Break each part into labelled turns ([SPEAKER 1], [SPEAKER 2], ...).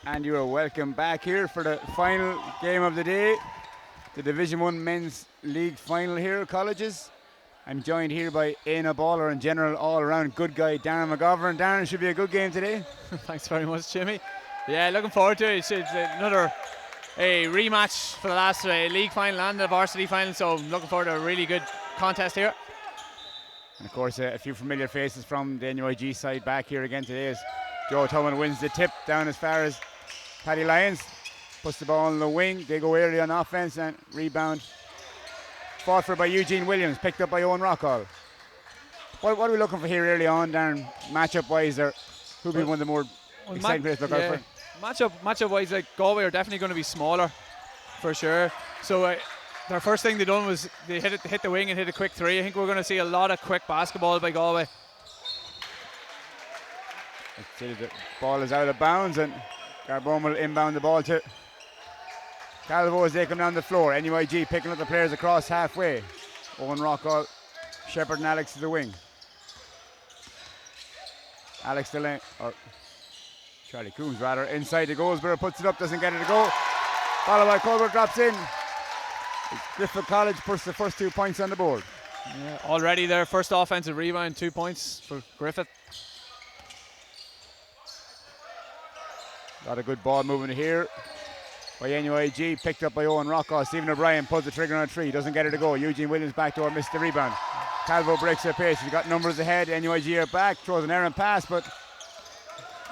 [SPEAKER 1] And you are welcome back here for the final game of the day, the Division 1 Men's League final here, colleges. I'm joined here by Éanna Baller and general all-around good guy Darren McGovern. Darren, should be a good game today.
[SPEAKER 2] Thanks very much, Jimmy. Yeah, looking forward to it. It's another rematch for the last league final and the varsity final, so I'm looking forward to a really good contest here.
[SPEAKER 1] And of course, a few familiar faces from the NUIG side back here again today as Joe Tubman wins the tip down as far as Paddy Lyons. Puts the ball on the wing. They go early on offense and rebound. Fought for by Eugene Williams, picked up by Owen Rockall. What are we looking for here early on, Darren? Matchup-wise, who'll be one of the more exciting players to look out for?
[SPEAKER 2] Matchup-wise, like Galway are definitely going to be smaller, for sure. So their first thing they done was they hit the wing and hit a quick three. I think we're going to see a lot of quick basketball by Galway.
[SPEAKER 1] The ball is out of bounds and Carbone will inbound the ball to Calvo as they come down the floor. NUIG picking up the players across halfway. Owen Rockall, Shepherd and Alex to the wing. Alex Delane, or Charlie Coombs rather, inside the Goldsboro, puts it up, doesn't get it to go. Followed by Colbert, drops in. Griffith College puts the first 2 points on the board.
[SPEAKER 2] Yeah, already their first offensive rebound, 2 points for Griffith. A lot
[SPEAKER 1] of good ball movement here by NUIG, picked up by Owen Rockall. Stephen O'Brien pulls the trigger on a three, doesn't get it to go. Eugene Williams backdoor, missed the rebound. Calvo breaks their pace, he's got numbers ahead. NUIG are back, throws an errant pass, but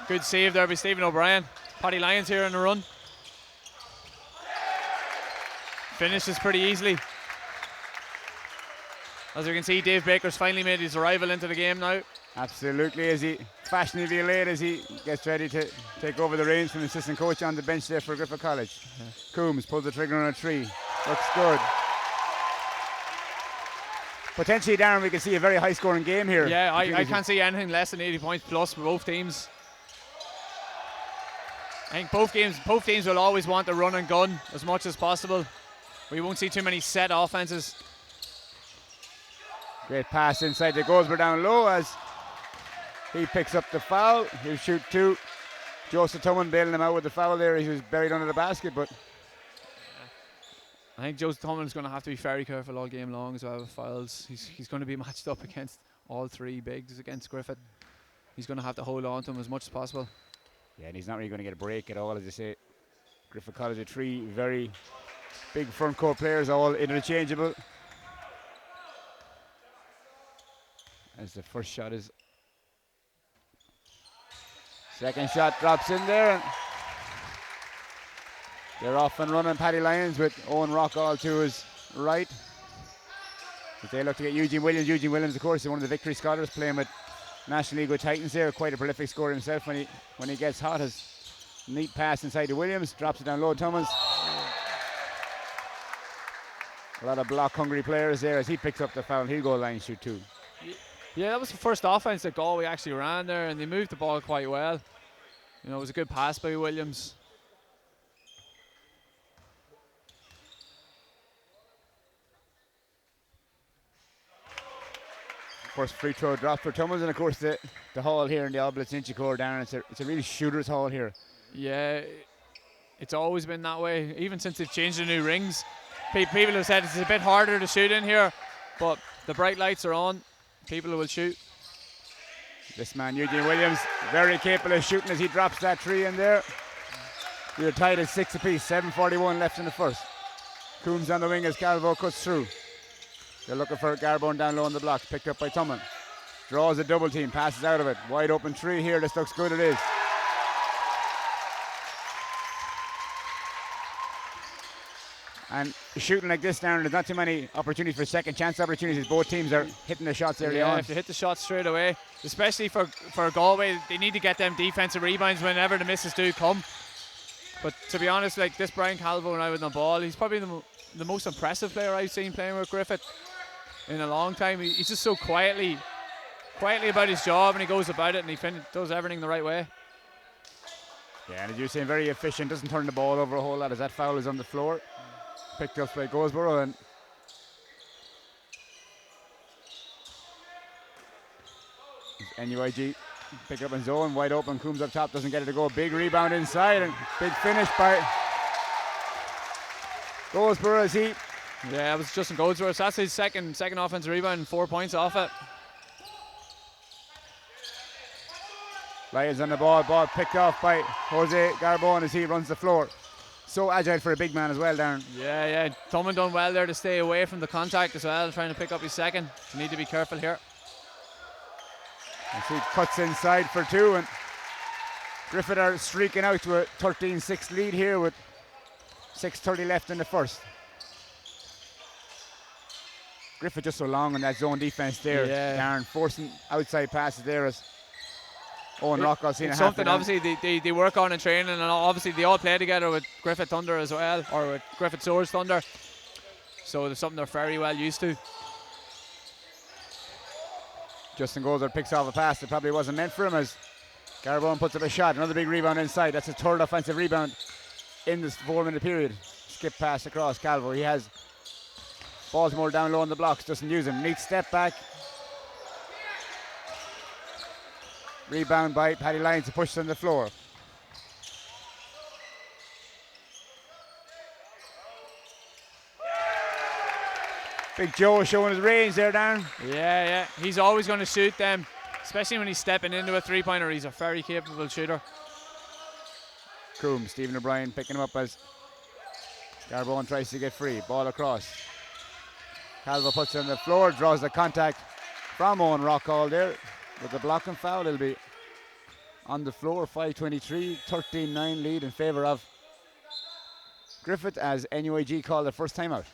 [SPEAKER 2] good save there by Stephen O'Brien. Paddy Lyons here on the run. Finishes pretty easily. As you can see, Dave Baker's finally made his arrival into the game now.
[SPEAKER 1] Absolutely, as he fashionably late as he gets ready to take over the reins from the assistant coach on the bench there for Griffith College. Yeah. Coombs pulls the trigger on a three. Looks good. Potentially, Darren, we can see a very high-scoring game here.
[SPEAKER 2] Yeah, I can't see anything less than 80 points plus for both teams. I think both teams will always want to run and gun as much as possible. We won't see too many set offenses.
[SPEAKER 1] Great pass inside the goals. We're down low as he picks up the foul. He'll shoot two. Joseph Tubman bailing him out with the foul there. He was buried under the basket, but
[SPEAKER 2] I think Joseph Tubman's going to have to be very careful all game long as well with fouls. He's going to be matched up against all three bigs against Griffith. He's going to have to hold on to him as much as possible.
[SPEAKER 1] Yeah, and he's not really going to get a break at all, as I say. Griffith College are three very big front court players, all interchangeable. As the first shot is. Second shot drops in there. And they're off and running. Paddy Lyons with Owen Rockall to his right. As they look to get Eugene Williams. Eugene Williams, of course, is one of the victory scholars playing with National League with Titans there. Quite a prolific scorer himself when he gets hot. Has neat pass inside to Williams. Drops it down low. Thomas. A lot of block-hungry players there as he picks up the foul. He'll go line shoot two.
[SPEAKER 2] Yeah, that was the first offense that Galway actually ran there, and they moved the ball quite well. You know, it was a good pass by Williams.
[SPEAKER 1] First free throw drop for Thomas, and of course the hall here in the Oblitz Inchicore, Darren. It's a really shooter's hall here.
[SPEAKER 2] Yeah, it's always been that way, even since they've changed the new rings. People have said it's a bit harder to shoot in here, but the bright lights are on. People will shoot.
[SPEAKER 1] This man, Eugene Williams, very capable of shooting as he drops that three in there. We're tied at 6 apiece, 7:41 left in the first. Coombs on the wing as Calvo cuts through. They're looking for Carbone down low on the blocks, picked up by Tubman. Draws a double team, passes out of it. Wide open three here, this looks good, it is. And shooting like this down, there's not too many opportunities for second chance opportunities. Both teams are hitting the shots early on.
[SPEAKER 2] Yeah, if they hit the shots straight away, especially for Galway, they need to get them defensive rebounds whenever the misses do come. But to be honest, like this Brian Calvo now with the ball, he's probably the most impressive player I've seen playing with Griffith in a long time. He's just so quietly about his job, and he goes about it, and he does everything the right way.
[SPEAKER 1] Yeah, and as you're saying, very efficient, doesn't turn the ball over a whole lot as that foul is on the floor. Picked up by Goldsboro, and NUIG Pick it up in zone, wide open. Coombs up top, doesn't get it to go. Big rebound inside and big finish by Goldsborough as he.
[SPEAKER 2] Yeah, it was Justin Goldsworth. That's his second offensive rebound and 4 points off it.
[SPEAKER 1] Lions on the ball picked off by Jose Garbone as he runs the floor. So agile for a big man as well, Darren.
[SPEAKER 2] Yeah. Thurman done well there to stay away from the contact as well, trying to pick up his second. Need to be careful here.
[SPEAKER 1] As he cuts inside for two, and Griffith are streaking out to a 13-6 lead here with 6:30 left in the first. Griffith just so long on that zone defense there, Darren, forcing outside passes there as Owen Rockwell seen
[SPEAKER 2] it's
[SPEAKER 1] it
[SPEAKER 2] something
[SPEAKER 1] happen.
[SPEAKER 2] obviously they work on in training, and obviously they all play together with Griffith Thunder as well, or with Griffith Swords Thunder. So there's something they're very well used to.
[SPEAKER 1] Justin Goldsworth picks off a pass that probably wasn't meant for him as Garbone puts up a shot. Another big rebound inside. That's his third offensive rebound in this 4-minute period. Skip pass across Calvo. He has Baltimore down low on the blocks. Doesn't use him. Neat step back. Rebound by Paddy Lyons to push on the floor. Big Joe showing his range there, Darren.
[SPEAKER 2] Yeah. He's always going to shoot them, especially when he's stepping into a three-pointer. He's a very capable shooter.
[SPEAKER 1] Coombs, Stephen O'Brien picking him up as Garbone tries to get free. Ball across. Calvo puts it on the floor, draws the contact from Owen Rockall there. With the block and foul, it'll be on the floor. 5:23, 13-9 lead in favour of Griffith as NUIG called the first time out.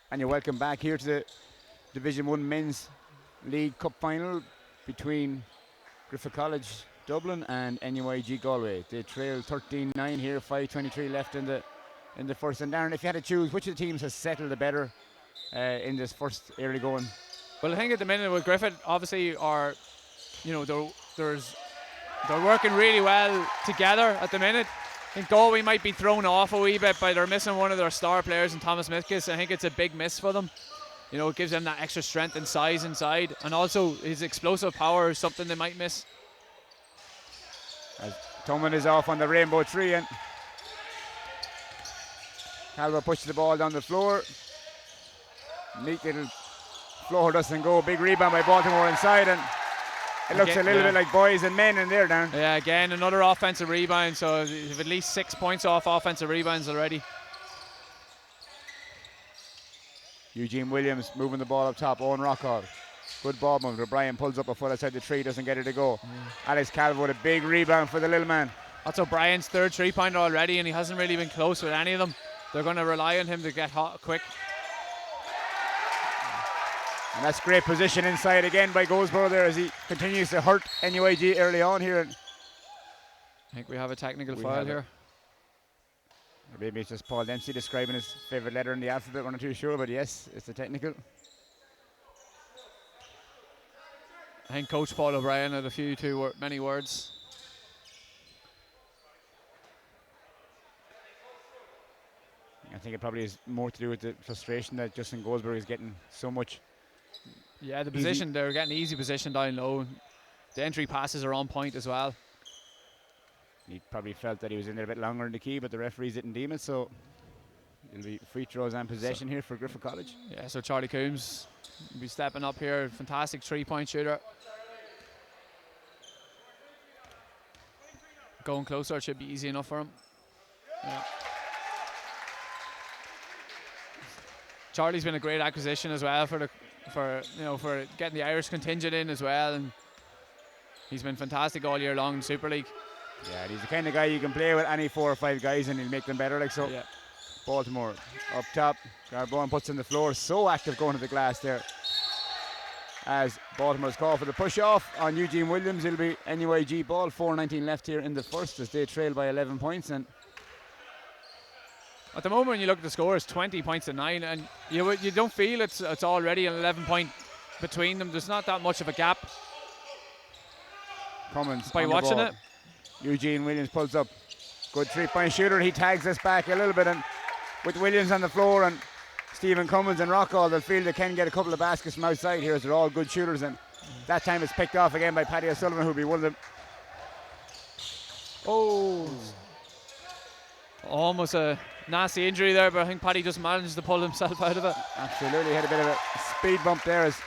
[SPEAKER 1] And you're welcome back here to the Division 1 Men's League Cup Final between Griffith College Dublin and NUIG Galway. They trail 13-9 here, 5:23 left in the first. And Darren, if you had to choose, which of the teams has settled the better in this first early going?
[SPEAKER 2] Well, I think at the minute with Griffith, obviously, they're working really well together at the minute. I think Galway might be thrown off a wee bit by they're missing one of their star players in Thomas Mithkis. I think it's a big miss for them. It gives them that extra strength and size inside, and also his explosive power is something they might miss.
[SPEAKER 1] As Toman is off on the rainbow tree, and Calvo pushes the ball down the floor. Neat little floor, doesn't go. Big rebound by Baltimore inside, and it looks a little bit like boys and men in there, Dan.
[SPEAKER 2] Yeah, again, another offensive rebound, so they've at least 6 points off offensive rebounds already.
[SPEAKER 1] Eugene Williams moving the ball up top. Owen Rockall. Good ball movement. O'Brien pulls up a foot outside the tree, doesn't get it to go. Alex Calvo with a big rebound for the little man.
[SPEAKER 2] That's O'Brien's third three-pointer already, and he hasn't really been close with any of them. They're going to rely on him to get hot quick.
[SPEAKER 1] And that's great position inside again by Goldsborough there as he continues to hurt NUIG early on here.
[SPEAKER 2] I think we have a technical foul here.
[SPEAKER 1] Or maybe it's just Paul Dempsey describing his favourite letter in the alphabet. We're not too sure, but yes, it's a technical.
[SPEAKER 2] I think Coach Paul O'Brien had many words.
[SPEAKER 1] I think it probably is more to do with the frustration that Justin Goldsborough is getting so much.
[SPEAKER 2] Yeah, the position, they're getting easy position down low. The entry passes are on point as well.
[SPEAKER 1] He probably felt that he was in there a bit longer in the key, but the referees didn't deem it, so It'll be free throws and possession here for Griffith College.
[SPEAKER 2] Yeah, so Charlie Coombs will be stepping up here. Fantastic 3-point shooter. Going closer should be easy enough for him. Yeah. Charlie's been a great acquisition as well for getting the Irish contingent in as well, and he's been fantastic all year long in Super League.
[SPEAKER 1] Yeah, he's the kind of guy you can play with any 4 or 5 guys and he'll make them better. Like so.
[SPEAKER 2] Yeah.
[SPEAKER 1] Baltimore up top. Garboin puts on the floor. So active going to the glass there. As Baltimore's call for the push off on Eugene Williams. It'll be NUIG ball. 4:19 left here in the first as they trail by 11 points. And
[SPEAKER 2] at the moment, when you look at the score, it's 20 points to 9, and you don't feel it's already an 11-point between them. There's not that much of a gap.
[SPEAKER 1] Cummins
[SPEAKER 2] by watching it.
[SPEAKER 1] Eugene Williams pulls up. Good 3-point shooter. He tags us back a little bit, and with Williams on the floor and Stephen Cummins and Rockall, they'll feel they can get a couple of baskets from outside here as they're all good shooters, and that time it's picked off again by Paddy O'Sullivan, who'll be one of them.
[SPEAKER 2] Oh, almost a nasty injury there, but I think Paddy just managed to pull himself out of it.
[SPEAKER 1] Absolutely, had a bit of a speed bump there as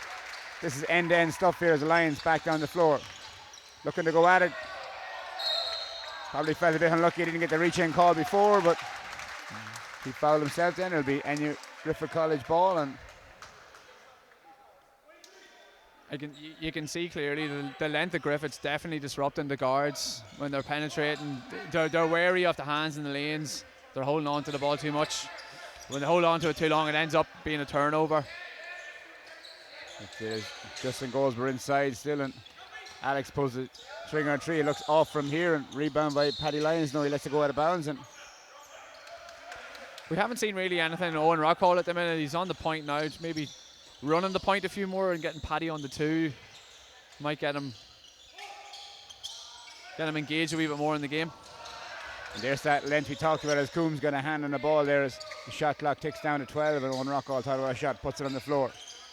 [SPEAKER 1] this is end-to-end stuff here as the Lions back down the floor. Looking to go at it. Probably felt a bit unlucky he didn't get the reach-in call before, but he fouled himself then. It'll be NU Griffith College ball, and
[SPEAKER 2] you can see clearly the length of Griffith's definitely disrupting the guards when they're penetrating. They're wary of the hands in the lanes. They're holding on to the ball too much. When they hold on to it too long, it ends up being a turnover.
[SPEAKER 1] It is. Justin Goldsborough inside still, and Alex pulls the trigger on 3. It looks off from here, and rebound by Paddy Lyons. No, he lets it go out of bounds. And
[SPEAKER 2] we haven't seen really anything in Owen Rockall at the minute. He's on the point now. Maybe running the point a few more and getting Paddy on the 2 might get him engaged a wee bit more in the game.
[SPEAKER 1] And there's that length we talked about as Coombs got a hand on the ball there as the shot clock ticks down to 12, and Owen Rockall thought about a shot, puts it on the floor.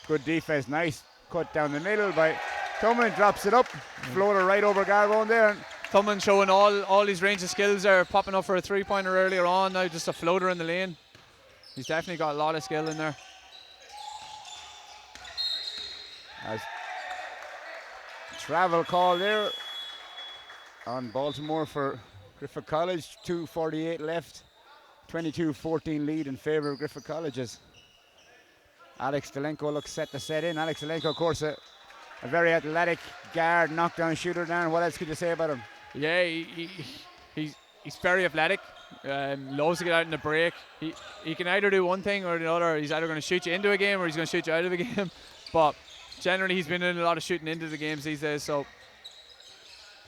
[SPEAKER 1] Good defense, nice cut down the middle by Thumman, drops it up, floater right over Garboin there. And
[SPEAKER 2] Thumman showing all his range of skills there, popping up for a 3-pointer earlier on, now just a floater in the lane. He's definitely got a lot of skill in there.
[SPEAKER 1] As travel call there on Baltimore for Griffith College. 2:48 left. 22-14 lead in favour of Griffith College as Alex Delenko looks set to set in. Alex Delenko, of course, a very athletic guard, knockdown shooter. Darren, what else could you say about him?
[SPEAKER 2] Yeah, he's very athletic. Loves to get out in the break. He can either do one thing or the other. He's either going to shoot you into a game or he's going to shoot you out of a game. But generally, he's been in a lot of shooting into the games these days. So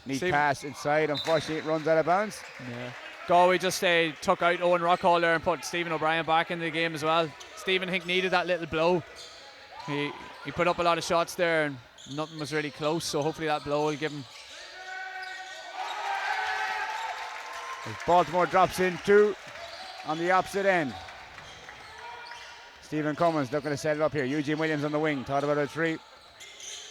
[SPEAKER 1] neat pass inside. Unfortunately, it runs out of bounds.
[SPEAKER 2] Yeah. Galway just took out Owen Rockall there and put Stephen O'Brien back into the game as well. Stephen, I think, needed that little blow. He put up a lot of shots there and nothing was really close. So hopefully that blow will give him.
[SPEAKER 1] As Baltimore drops in 2 on the opposite end. Stephen Cummins looking to set it up here. Eugene Williams on the wing. Thought about a 3.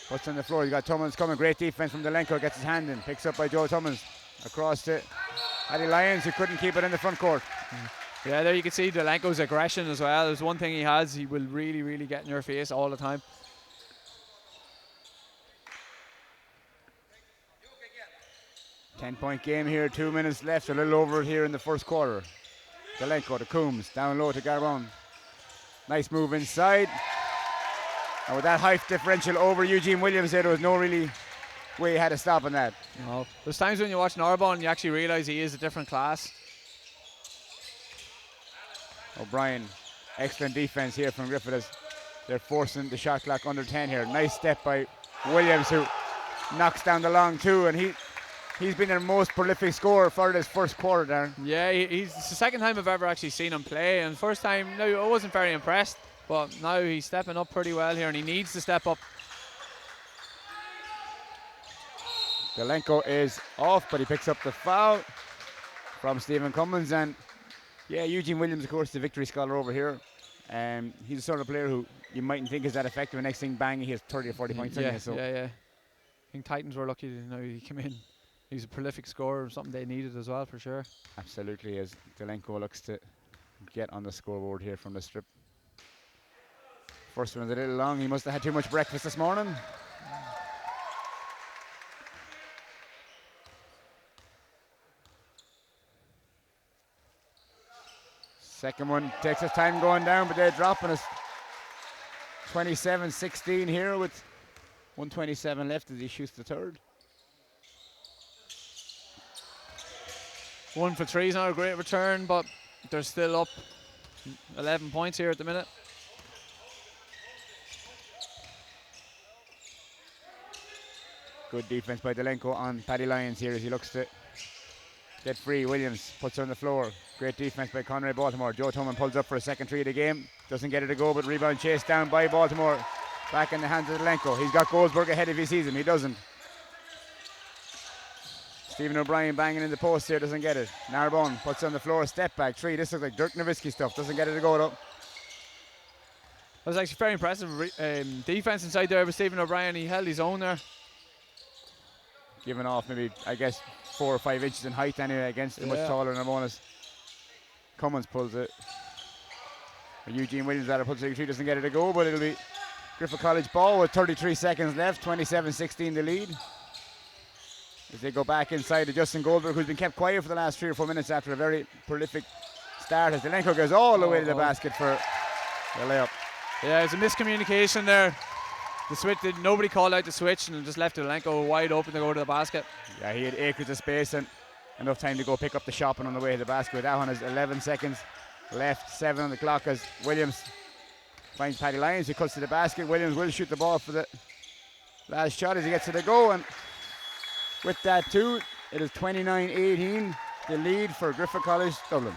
[SPEAKER 1] Puts on the floor. You got Tummins coming. Great defense from Delenko. Gets his hand in. Picks up by Joe Tummins. Across to Paddy Lyons, who couldn't keep it in the front court.
[SPEAKER 2] Yeah, there you can see Delenko's aggression as well. There's one thing he has. He will really, really get in your face all the time.
[SPEAKER 1] Ten-point game here. 2 minutes left. A little over it here in the first quarter. Delenko to Coombs. Down low to Garboin. Nice move inside. And with that height differential over Eugene Williams there was no really way he had to stop on that.
[SPEAKER 2] No. There's times when you watch Narbonne and you actually realise he is a different class.
[SPEAKER 1] O'Brien, excellent defense here from Griffith as they're forcing the shot clock under 10 here. Nice step by Williams, who knocks down the long 2, and he's been their most prolific scorer for this first quarter, Darren.
[SPEAKER 2] Yeah, it's the second time I've ever actually seen him play, and first time, no, I wasn't very impressed, but now he's stepping up pretty well here, and he needs to step up.
[SPEAKER 1] Delenko is off, but he picks up the foul from Stephen Cummins, and yeah, Eugene Williams, of course, the victory scholar over here. He's the sort of player who you mightn't think is that effective, and next thing, bang, he has 30 or 40 points in there. So.
[SPEAKER 2] Yeah. I think Titans were lucky to know he came in. He's a prolific scorer, something they needed as well, for sure.
[SPEAKER 1] Absolutely, as Delenko looks to get on the scoreboard here from the strip. First one's a little long. He must have had too much breakfast this morning. Second one takes his time going down, but they're dropping us. 27-16 here with 1:27 left as he shoots the third.
[SPEAKER 2] 1 for 3 is not a great return, but they're still up 11 points here at the minute.
[SPEAKER 1] Good defense by Delenko on Paddy Lyons here as he looks to get free. Williams puts her on the floor. Great defense by Conrad Baltimore. Joe Tillman pulls up for a second three of the game. Doesn't get it to go, but rebound chased down by Baltimore. Back in the hands of Delenko. He's got Goldsberg ahead if he sees him. He doesn't. Stephen O'Brien banging in the post here. Doesn't get it. Narbonne puts it on the floor. Step back three. This looks like Dirk Nowitzki stuff. Doesn't get it to go though.
[SPEAKER 2] That was actually very impressive defense inside there with Stephen O'Brien. He held his own there.
[SPEAKER 1] Giving off maybe, I guess, 4 or 5 inches in height anyway against him, much taller than Ramonas. Cummins pulls it. Eugene Williams rather puts it three, doesn't get it to go, but it'll be Griffith College ball with 33 seconds left, 27-16 the lead. As they go back inside to Justin Goldberg, who's been kept quiet for the last 3 or 4 minutes after a very prolific start, as Delenko goes all the way to the basket for the layup.
[SPEAKER 2] Yeah, it's a miscommunication there. The switch, nobody called out the switch and just left Delenko wide open to go to the basket.
[SPEAKER 1] Yeah, he had acres of space and enough time to go pick up the shopping on the way to the basket. That one has 11 seconds left, 7 on the clock as Williams finds Paddy Lyons, who cuts to the basket. Williams will shoot the ball for the last shot as he gets to the go, and with that too, it is 29-18, the lead for Griffith College Dublin.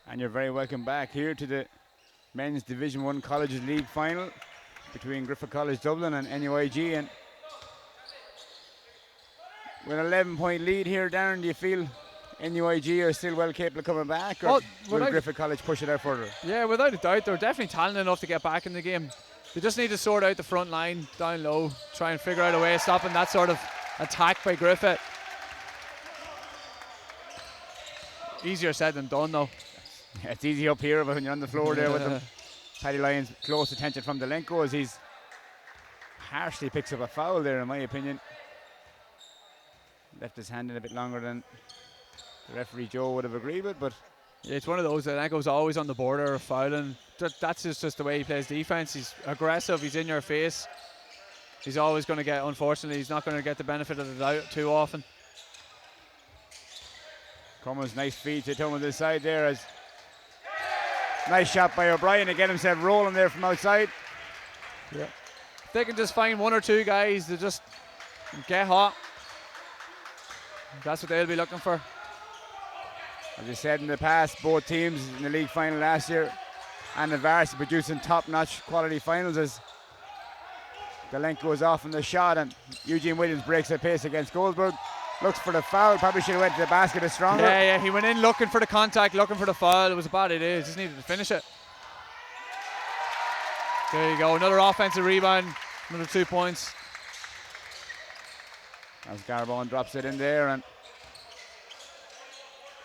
[SPEAKER 1] And you're very welcome back here to the Men's Division 1 Colleges League final between Griffith College Dublin and NUIG. And with an 11-point lead here, Darren, do you feel NUIG are still well capable of coming back, or will Griffith College push it out further?
[SPEAKER 2] Yeah, without a doubt, they're definitely talented enough to get back in the game. They just need to sort out the front line down low, try and figure out a way of stopping that sort of attack by Griffith. Easier said than done though.
[SPEAKER 1] Yeah, it's easy up here, but when you're on the floor there with them. Paddy Lyons, close attention from Delenko as he's harshly picks up a foul there, in my opinion. Left his hand in a bit longer than the referee Joe would have agreed with, but
[SPEAKER 2] yeah, it's one of those that Delenko's always on the border of fouling. That's just the way he plays defense. He's aggressive, he's in your face. He's always going to get, unfortunately, he's not going to get the benefit of the doubt too often.
[SPEAKER 1] Cummins, nice feed to Tillman this side there as nice shot by O'Brien to get himself rolling there from outside.
[SPEAKER 2] Yeah. If they can just find 1 or 2 guys to just get hot, that's what they'll be looking for.
[SPEAKER 1] As I said in the past, both teams in the league final last year and the varsity producing top-notch quality finals as Delenko is off on the shot and Eugene Williams breaks at pace against Goldberg. Looks for the foul. Probably should have went to the basket a stronger.
[SPEAKER 2] Yeah, he went in looking for the contact, looking for the foul. It was a bad idea. Just needed to finish it. There you go. Another offensive rebound. Another 2 points.
[SPEAKER 1] As Garbon drops it in there, and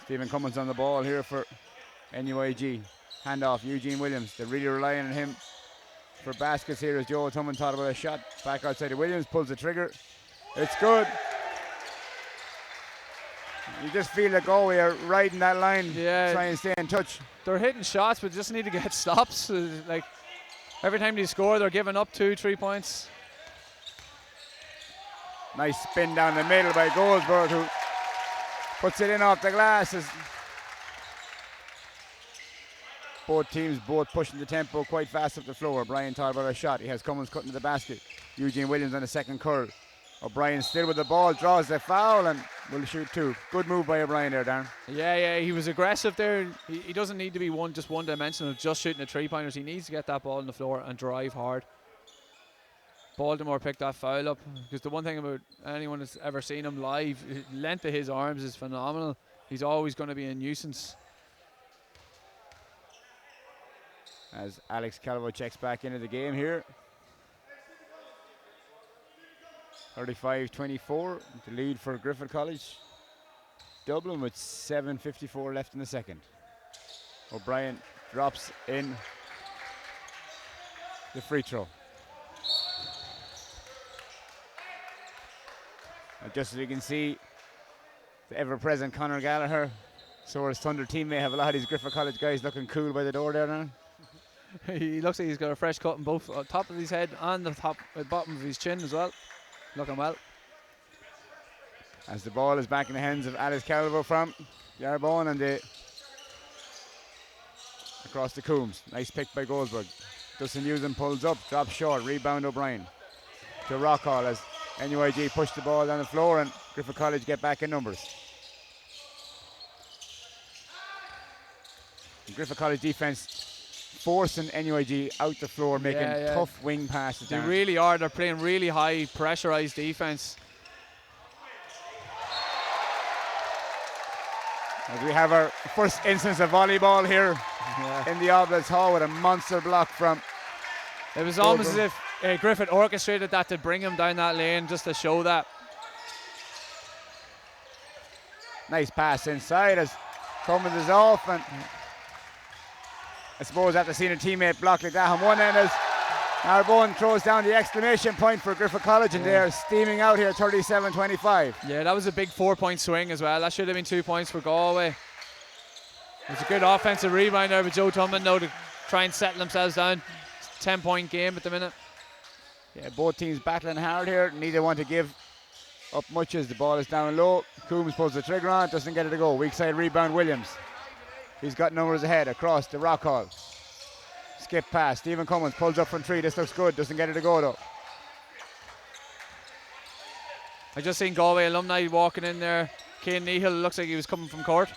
[SPEAKER 1] Stephen Cummins on the ball here for NUIG. Handoff, Eugene Williams. They're really relying on him for baskets here as Joe Tumman thought about a shot. Back outside of Williams, pulls the trigger. It's good. You just feel like Galway are riding that line, try and stay in touch.
[SPEAKER 2] They're hitting shots, but just need to get stops. Like every time they score, they're giving up 2-3 points.
[SPEAKER 1] Nice spin down the middle by Goldsberg, who puts it in off the glass. Both teams pushing the tempo quite fast up the floor. Brian thought about a shot. He has Cummins cutting to the basket. Eugene Williams on a second curl. O'Brien still with the ball, draws the foul and will shoot two. Good move by O'Brien there, Darren.
[SPEAKER 2] Yeah, he was aggressive there. He doesn't need to be just one-dimensional, just shooting the three-pointers. He needs to get that ball on the floor and drive hard. Baltimore picked that foul up because the one thing about anyone that's ever seen him live, the length of his arms is phenomenal. He's always going to be a nuisance.
[SPEAKER 1] As Alex Calvo checks back into the game here. 35-24, the lead for Griffith College. Dublin with 7:54 left in the second. O'Brien drops in the free throw. And just as you can see, the ever-present Conor Gallagher, so his Thunder team may have a lot of these Griffith College guys looking cool by the door there now.
[SPEAKER 2] He looks like he's got a fresh cut on both top of his head and the bottom of his chin as well. Looking well.
[SPEAKER 1] As the ball is back in the hands of Alice Calvo from Yarbone, and across the Coombs. Nice pick by Goldsberg. Dustin Newsom pulls up, drops short, rebound O'Brien. To Rockall as NUIG push the ball down the floor and Griffith College get back in numbers. And Griffith College defense forcing NUIG out the floor, making tough wing passes.
[SPEAKER 2] They really are. They're playing really high, pressurized defense.
[SPEAKER 1] As we have our first instance of volleyball here in the Obelisk Hall with a monster block from.
[SPEAKER 2] It was almost as if Griffith orchestrated that to bring him down that lane just to show that.
[SPEAKER 1] Nice pass inside as Cummins is off, and I suppose after seeing a teammate block like that on one end, as Narbonne throws down the exclamation point for Griffith College, and they're steaming out here 37-25.
[SPEAKER 2] Yeah, that was a big 4-point swing as well. That should have been 2 points for Galway. It was a good offensive rebound there by Joe Tumman now to try and settle themselves down. It's a 10-point game at the minute.
[SPEAKER 1] Yeah, both teams battling hard here. Neither want to give up much as the ball is down low. Coombs pulls the trigger on, doesn't get it to go. Weak side rebound, Williams. He's got numbers ahead, across to Rockall. Skip pass, Stephen Cummins pulls up from three. This looks good, doesn't get it to go though.
[SPEAKER 2] I just seen Galway alumni walking in there. Cian Nehill looks like he was coming from court.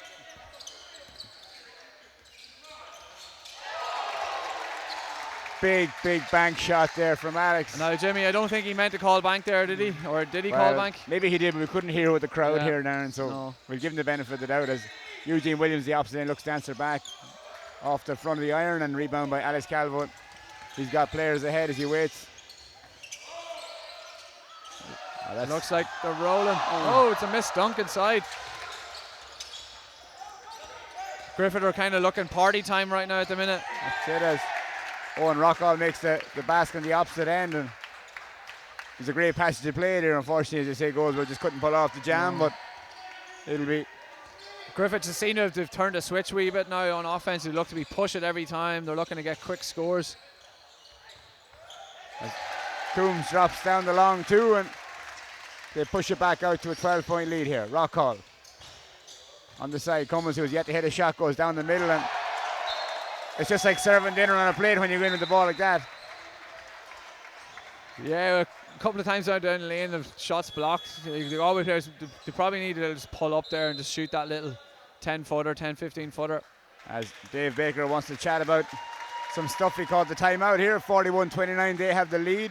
[SPEAKER 1] Big bank shot there from Alex.
[SPEAKER 2] Now, Jimmy, I don't think he meant to call bank there, did he? Or did he call bank?
[SPEAKER 1] Maybe he did, but we couldn't hear with the crowd here now, and so we'll give him the benefit of the doubt as Eugene Williams, the opposite end, looks to answer back off the front of the iron, and rebound by Alice Calvo. He's got players ahead as he waits.
[SPEAKER 2] Looks like they're rolling. Oh, it's a missed dunk inside. Griffith are kind of looking party time right now at the minute.
[SPEAKER 1] That's it, as Owen Rockall makes the basket on the opposite end, and it's a great passage to play there. Unfortunately, as you say, Goldsberg just couldn't pull off the jam, but it'll be.
[SPEAKER 2] Griffith has seen if they've turned a switch a wee bit now on offense. They look to be pushing every time. They're looking to get quick scores.
[SPEAKER 1] As Coombs drops down the long two, and they push it back out to a 12-point lead here. Rockall on the side. Cummins, who has yet to hit a shot, goes down the middle, and it's just like serving dinner on a plate when you go in with the ball like that.
[SPEAKER 2] Yeah, a couple of times down the lane, the shots blocked. The Galway players, they probably need to just pull up there and just shoot that little 10-footer, 10, 15-footer.
[SPEAKER 1] As Dave Baker wants to chat about some stuff, he called the timeout here. 41-29, they have the lead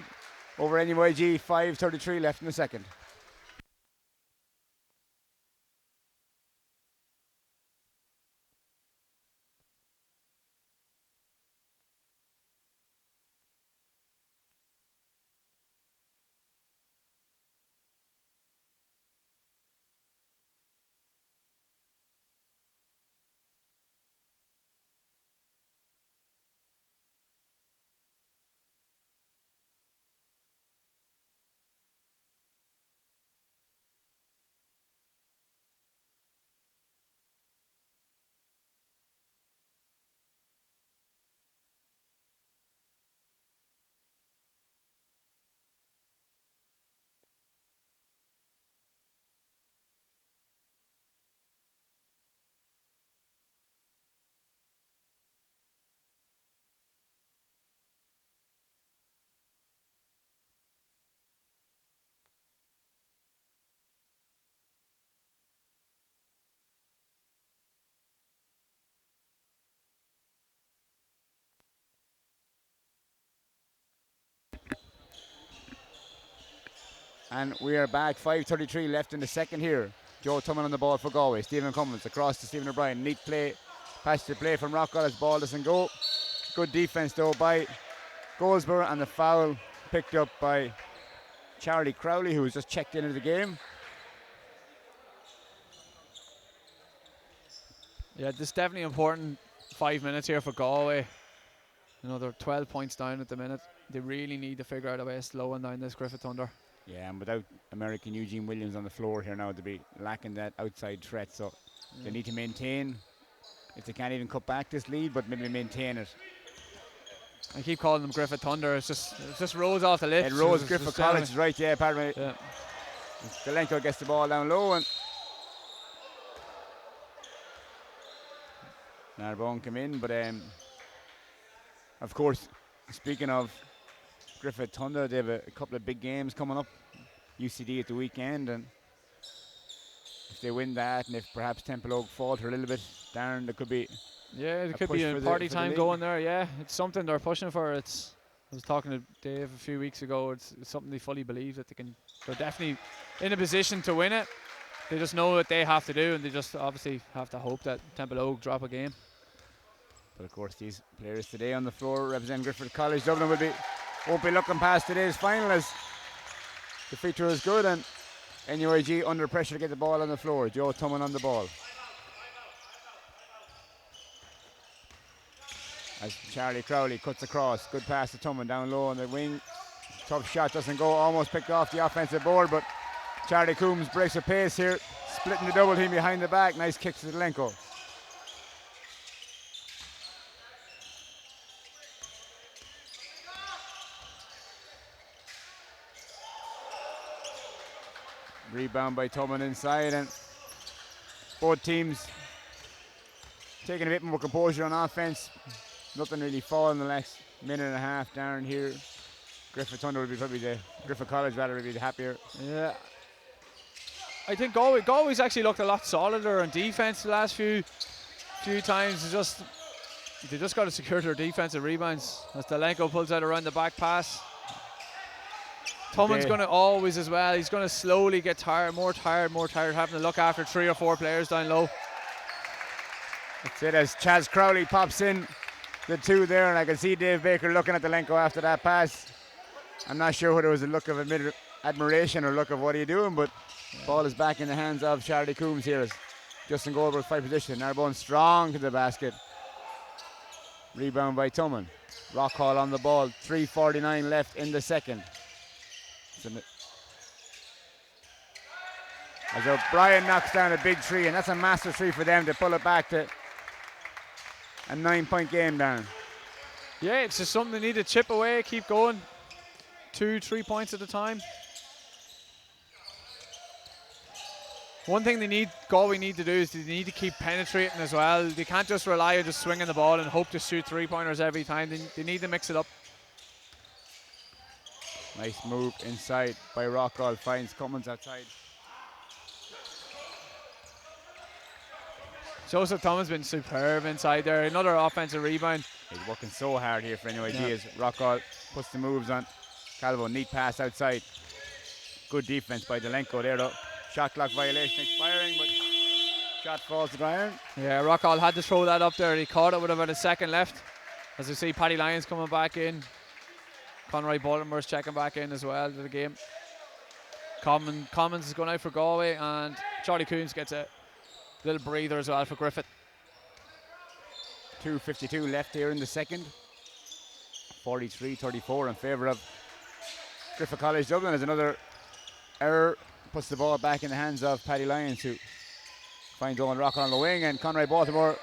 [SPEAKER 1] over NUIG. 5:33 left in the second. And we are back, 5:33 left in the second here. Joe Tumman on the ball for Galway. Stephen Cummins across to Stephen O'Brien. Neat play, pass to play from Rockall as ball doesn't go. Good defence though by Goldsborough, and the foul picked up by Charlie Crowley, who was just checked into the game.
[SPEAKER 2] Yeah, this is definitely important 5 minutes here for Galway. You know, they're 12 points down at the minute. They really need to figure out a way of slowing down this Griffith Thunder.
[SPEAKER 1] Yeah, and without American Eugene Williams on the floor here now, to be lacking that outside threat, so they need to maintain. If they can't even cut back this lead, but maybe maintain it.
[SPEAKER 2] I keep calling them Griffith Thunder. It just rolls off the lips.
[SPEAKER 1] It rolls. Griffith College is right, yeah, pardon me.
[SPEAKER 2] Yeah.
[SPEAKER 1] Galenko gets the ball down low, and Narbonne come in, but of course, speaking of Griffith Thunder, they have a couple of big games coming up. UCD at the weekend, and if they win that, and if perhaps Temple Oak falter a little bit, Darren, there could be
[SPEAKER 2] there could be a party time going there. Yeah, it's something they're pushing for. I was talking to Dave a few weeks ago. It's something they fully believe that they're definitely in a position to win it. They just know what they have to do, and they just obviously have to hope that Temple Oak drop a game.
[SPEAKER 1] But of course, these players today on the floor represent Griffith College. Dublin won't be looking past today's final, as the feature is good, and NUIG under pressure to get the ball on the floor. Joe Tumman on the ball. As Charlie Crowley cuts across. Good pass to Tumman down low on the wing. Tough shot, doesn't go. Almost picked off the offensive board, but Charlie Coombs breaks a pace here. Splitting the double team behind the back. Nice kick to Zelenko. Rebound by Tumman inside, and both teams taking a bit more composure on offense. Nothing really falling in the next minute and a half down here. Griffith Thunder will be probably Griffith College rather will be the happier.
[SPEAKER 2] Yeah. I think Galway's actually looked a lot solider on defense the last few times. They just got to secure their defensive rebounds. As Delenko pulls out around the back pass. Tumman's going to always as well. He's going to slowly get more tired, having to look after 3 or 4 players down low.
[SPEAKER 1] That's it, as Chaz Crowley pops in the 2 there, and I can see Dave Baker looking at Delenko after that pass. I'm not sure whether it was a look of admiration or look of what are you doing, but ball is back in the hands of Charlie Coombs here as Justin Goldberg fight position. Narbonne strong to the basket. Rebound by Tumman. Rockall on the ball. 3:49 left in the second. As O'Brien knocks down a big 3, and that's a massive 3 for them to pull it back to a 9-point game down.
[SPEAKER 2] Yeah, it's just something they need to chip away, keep going. 2-3 points at a time. One thing Galway need to do is they need to keep penetrating as well. They can't just rely on just swinging the ball and hope to shoot 3-pointers every time. They need to mix it up.
[SPEAKER 1] Nice move inside by Rockall, finds Cummins outside.
[SPEAKER 2] Joseph Thomas been superb inside there. Another offensive rebound.
[SPEAKER 1] He's working so hard here for NUIG as Rockall puts the moves on Calvo. Neat pass outside. Good defense by Delenko there though. Shot clock violation expiring, but shot falls to ground.
[SPEAKER 2] Yeah, Rockall had to throw that up there. He caught it with about a second left. As you see, Paddy Lyons coming back in. Conroy Baltimore's checking back in as well to the game. Commons is going out for Galway, and Charlie Coombs gets a little breather as well for Griffith.
[SPEAKER 1] 2:52 left here in the second. 43-34 in favour of Griffith College Dublin. As another error puts the ball back in the hands of Paddy Lyons, who finds Owen Rockall on the wing, and Conroy Baltimore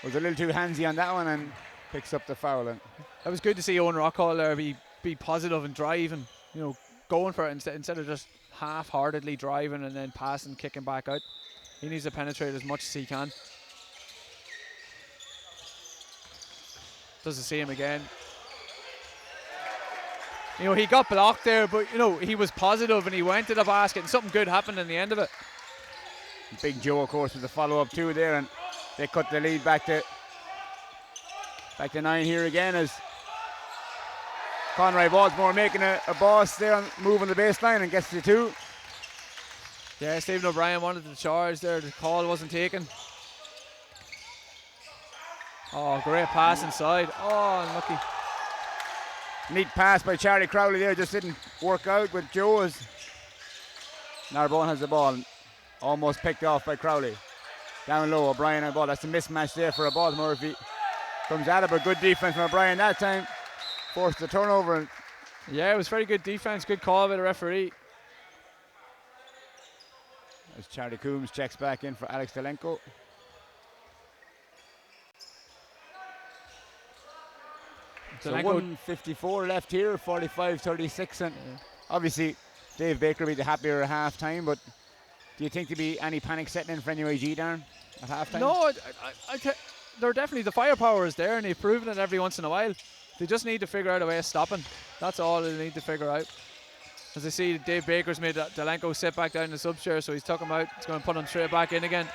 [SPEAKER 1] was a little too handsy on that one and picks up the foul. And
[SPEAKER 2] it was good to see Owen Rockall there be positive and driving, going for it instead of just half-heartedly driving and then passing, kicking back out. He needs to penetrate as much as he can. Doesn't see him again. He got blocked there, but he was positive and he went to the basket, and something good happened in the end of it.
[SPEAKER 1] Big Joe, of course, with the follow-up too there, and they cut the lead back to 9 here again as Conroy Baltimore making a boss there, moving the baseline and gets the 2.
[SPEAKER 2] Yeah, Stephen O'Brien wanted to charge there. The call wasn't taken. Oh, great pass inside. Oh, unlucky.
[SPEAKER 1] Neat pass by Charlie Crowley there, just didn't work out with Joe's. Narbonne has the ball, almost picked off by Crowley. Down low, O'Brien on the ball. That's a mismatch there for a Baltimore if he comes at it, but good defense from O'Brien that time. Forced the turnover.
[SPEAKER 2] Yeah, it was very good defense, good call by the referee.
[SPEAKER 1] As Charlie Coombs checks back in for Alex Delenko. So 1:54 left here, 45-36, and obviously Dave Baker will be the happier at half time, but do you think there'll be any panic setting in for NUIG, Darren, at half time?
[SPEAKER 2] No, they're definitely, the firepower is there, and they've proven it every once in a while. They just need to figure out a way of stopping. That's all they need to figure out. As I see, Dave Baker's made Delenko sit back down in the sub chair, so he's took him out. He's going to put him straight back in again.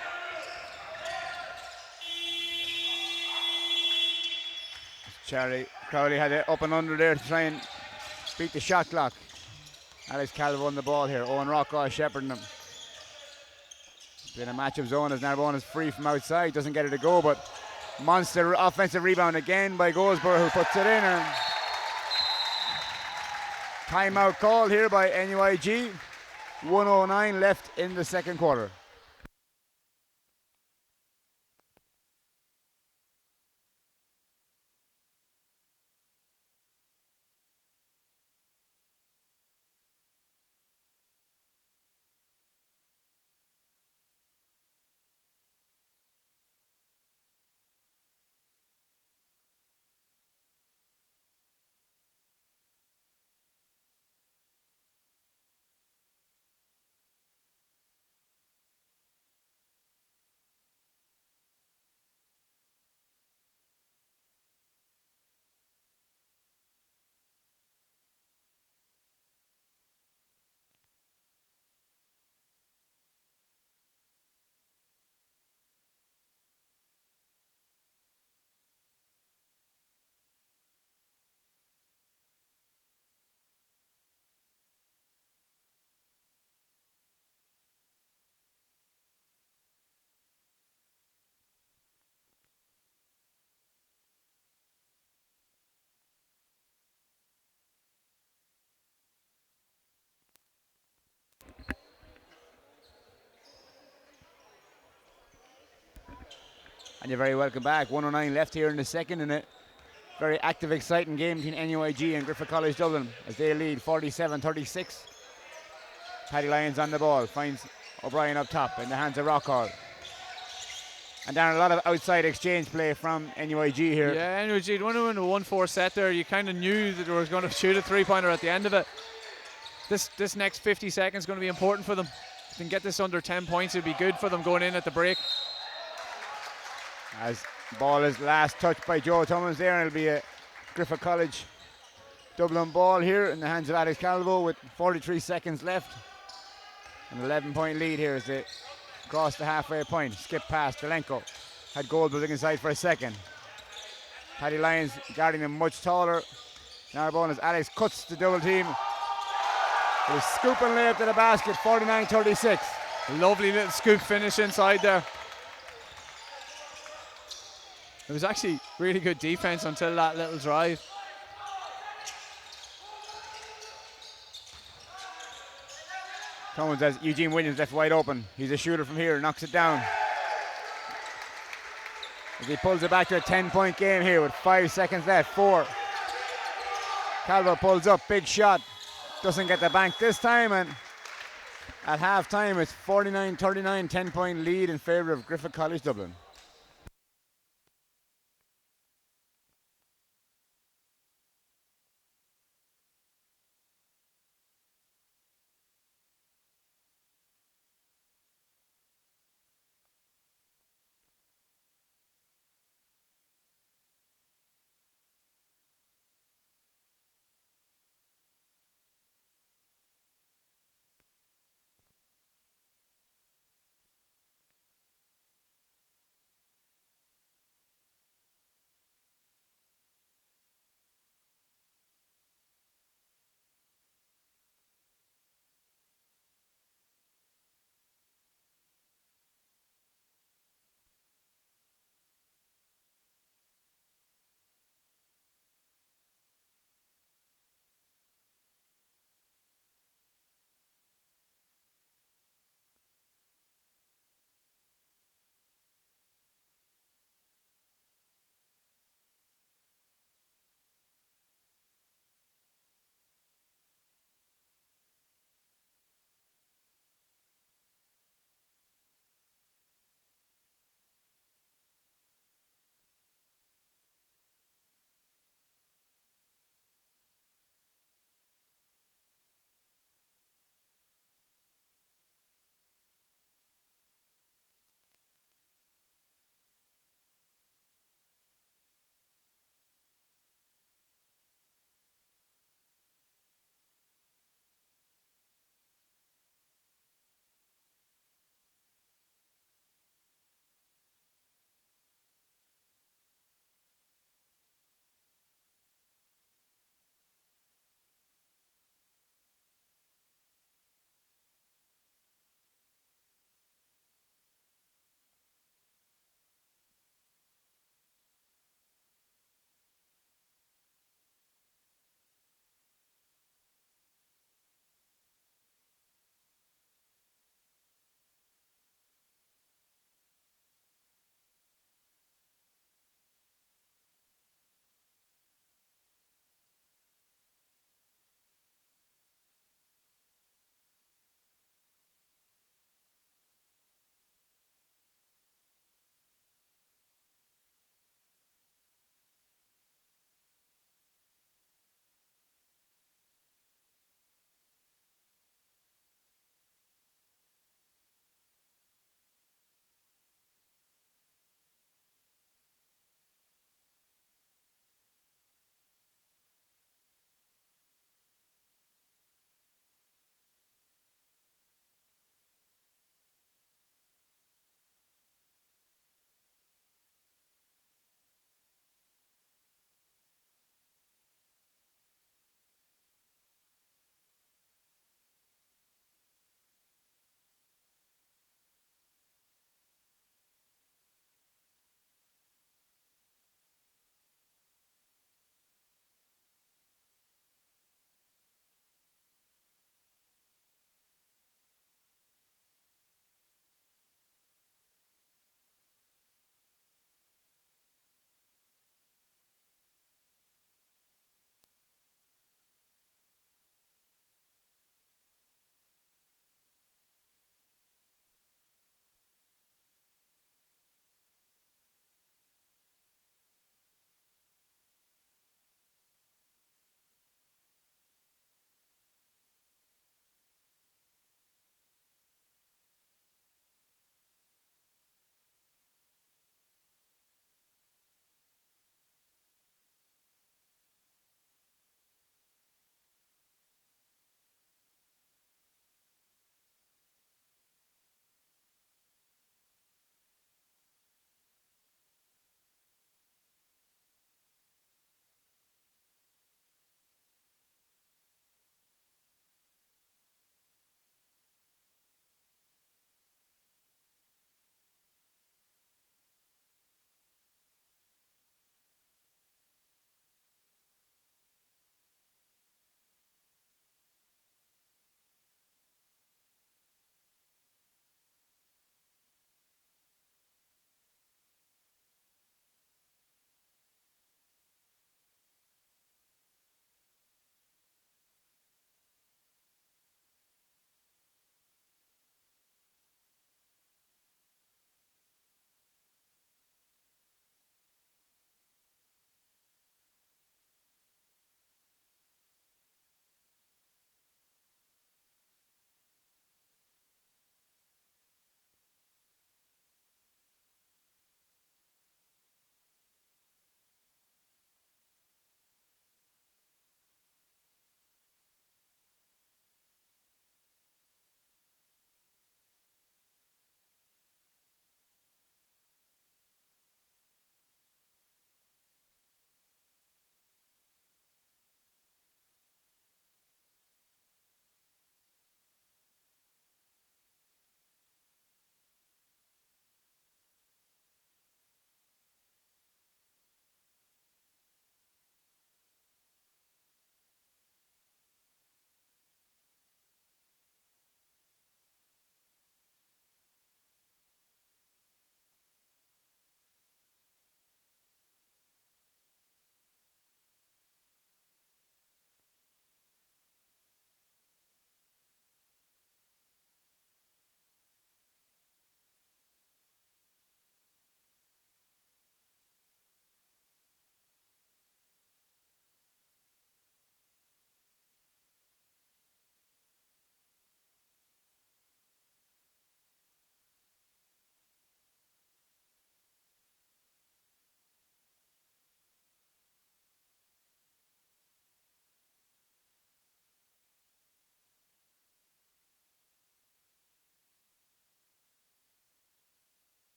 [SPEAKER 1] Charlie Crowley had it up and under there to try and beat the shot clock. Alex Calvo on the ball here. Owen Rockaw shepherding him. Been a matchup zone as Narbonne is free from outside. Doesn't get it to go, but monster offensive rebound again by Goldsborough, who puts it in. And timeout call here by NUIG. 1:09 left in the second quarter. And you're very welcome back. 1:09 left here in the second, and a very active, exciting game between NUIG and Griffith College Dublin as they lead 47-36. Paddy Lyons on the ball, finds O'Brien up top in the hands of Rockhall. And down a lot of outside exchange play from NUIG here.
[SPEAKER 2] Yeah, NUIG went in a 1-4 set there. You kind of knew that they were going to shoot a three-pointer at the end of it. This next 50 seconds is going to be important for them. If they can get this under 10 points, it'd be good for them going in at the break.
[SPEAKER 1] As ball is last touched by Joe Thomas there, and it'll be a Griffith College Dublin ball here in the hands of Alex Calvo with 43 seconds left. An 11-point lead here as they cross the halfway point. Skip past Delenko. Had Goldberg inside for a second. Paddy Lyons guarding him much taller. Narbonne as Alex cuts the double team. With a scoop and layup to the basket, 49-36.
[SPEAKER 2] Lovely little scoop finish inside there. It was actually really good defense until that little drive.
[SPEAKER 1] Someone says Eugene Williams left wide open. He's a shooter from here, knocks it down. As he pulls it back to a 10-point game here with 5 seconds left. 4. Calvo pulls up, big shot. Doesn't get the bank this time, and at half time it's 49-39, 10-point lead in favour of Griffith College Dublin.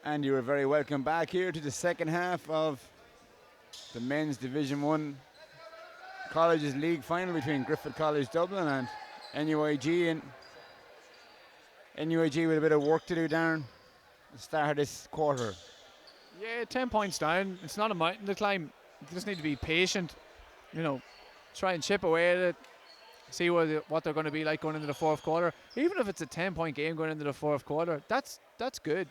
[SPEAKER 1] And you are very welcome back here to the second half of the men's Division 1 Colleges League final between Griffith College Dublin and NUIG. And NUIG with a bit of work to do, Darren, at the start of this quarter.
[SPEAKER 2] Yeah, 10 points down. It's not a mountain to climb. You just need to be patient. You know, try and chip away at it. See what they're going to be like going into the fourth quarter. Even if it's a 10-point game going into the fourth quarter, that's good.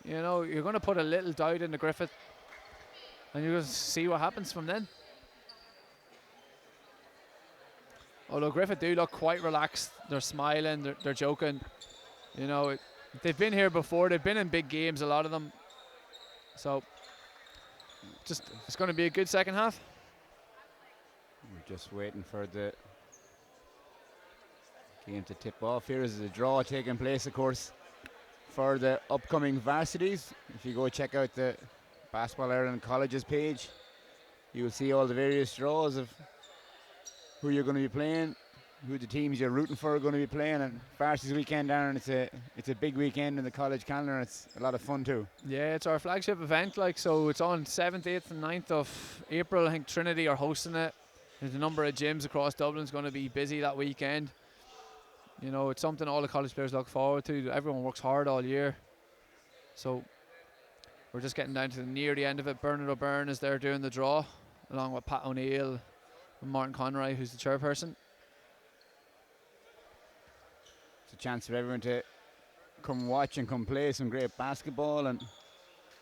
[SPEAKER 2] You know, you're going to put a little doubt into Griffith, and you're going to see what happens from then. Although Griffith do look quite relaxed. They're smiling, they're joking. You know, they've been here before. They've been in big games, a lot of them. So, it's going to be a good second half.
[SPEAKER 1] We're just waiting for the game to tip off. Here is the draw taking place, of course, for the upcoming varsities. If you go check out the Basketball Ireland Colleges page, you will see all the various draws of who you're going to be playing, who the teams you're rooting for are going to be playing. And varsities weekend, Darren, it's a big weekend in the college calendar, and it's a lot of fun too.
[SPEAKER 2] Yeah, it's our flagship event, so it's on 7th, 8th and 9th of April. I think Trinity are hosting it. There's a number of gyms across Dublin's going to be busy that weekend. You know, it's something all the college players look forward to. Everyone works hard all year. So we're just getting down to near the end of it. Bernard O'Byrne is there doing the draw, along with Pat O'Neill and Martin Conroy, who's the chairperson.
[SPEAKER 1] It's a chance for everyone to come watch and come play some great basketball and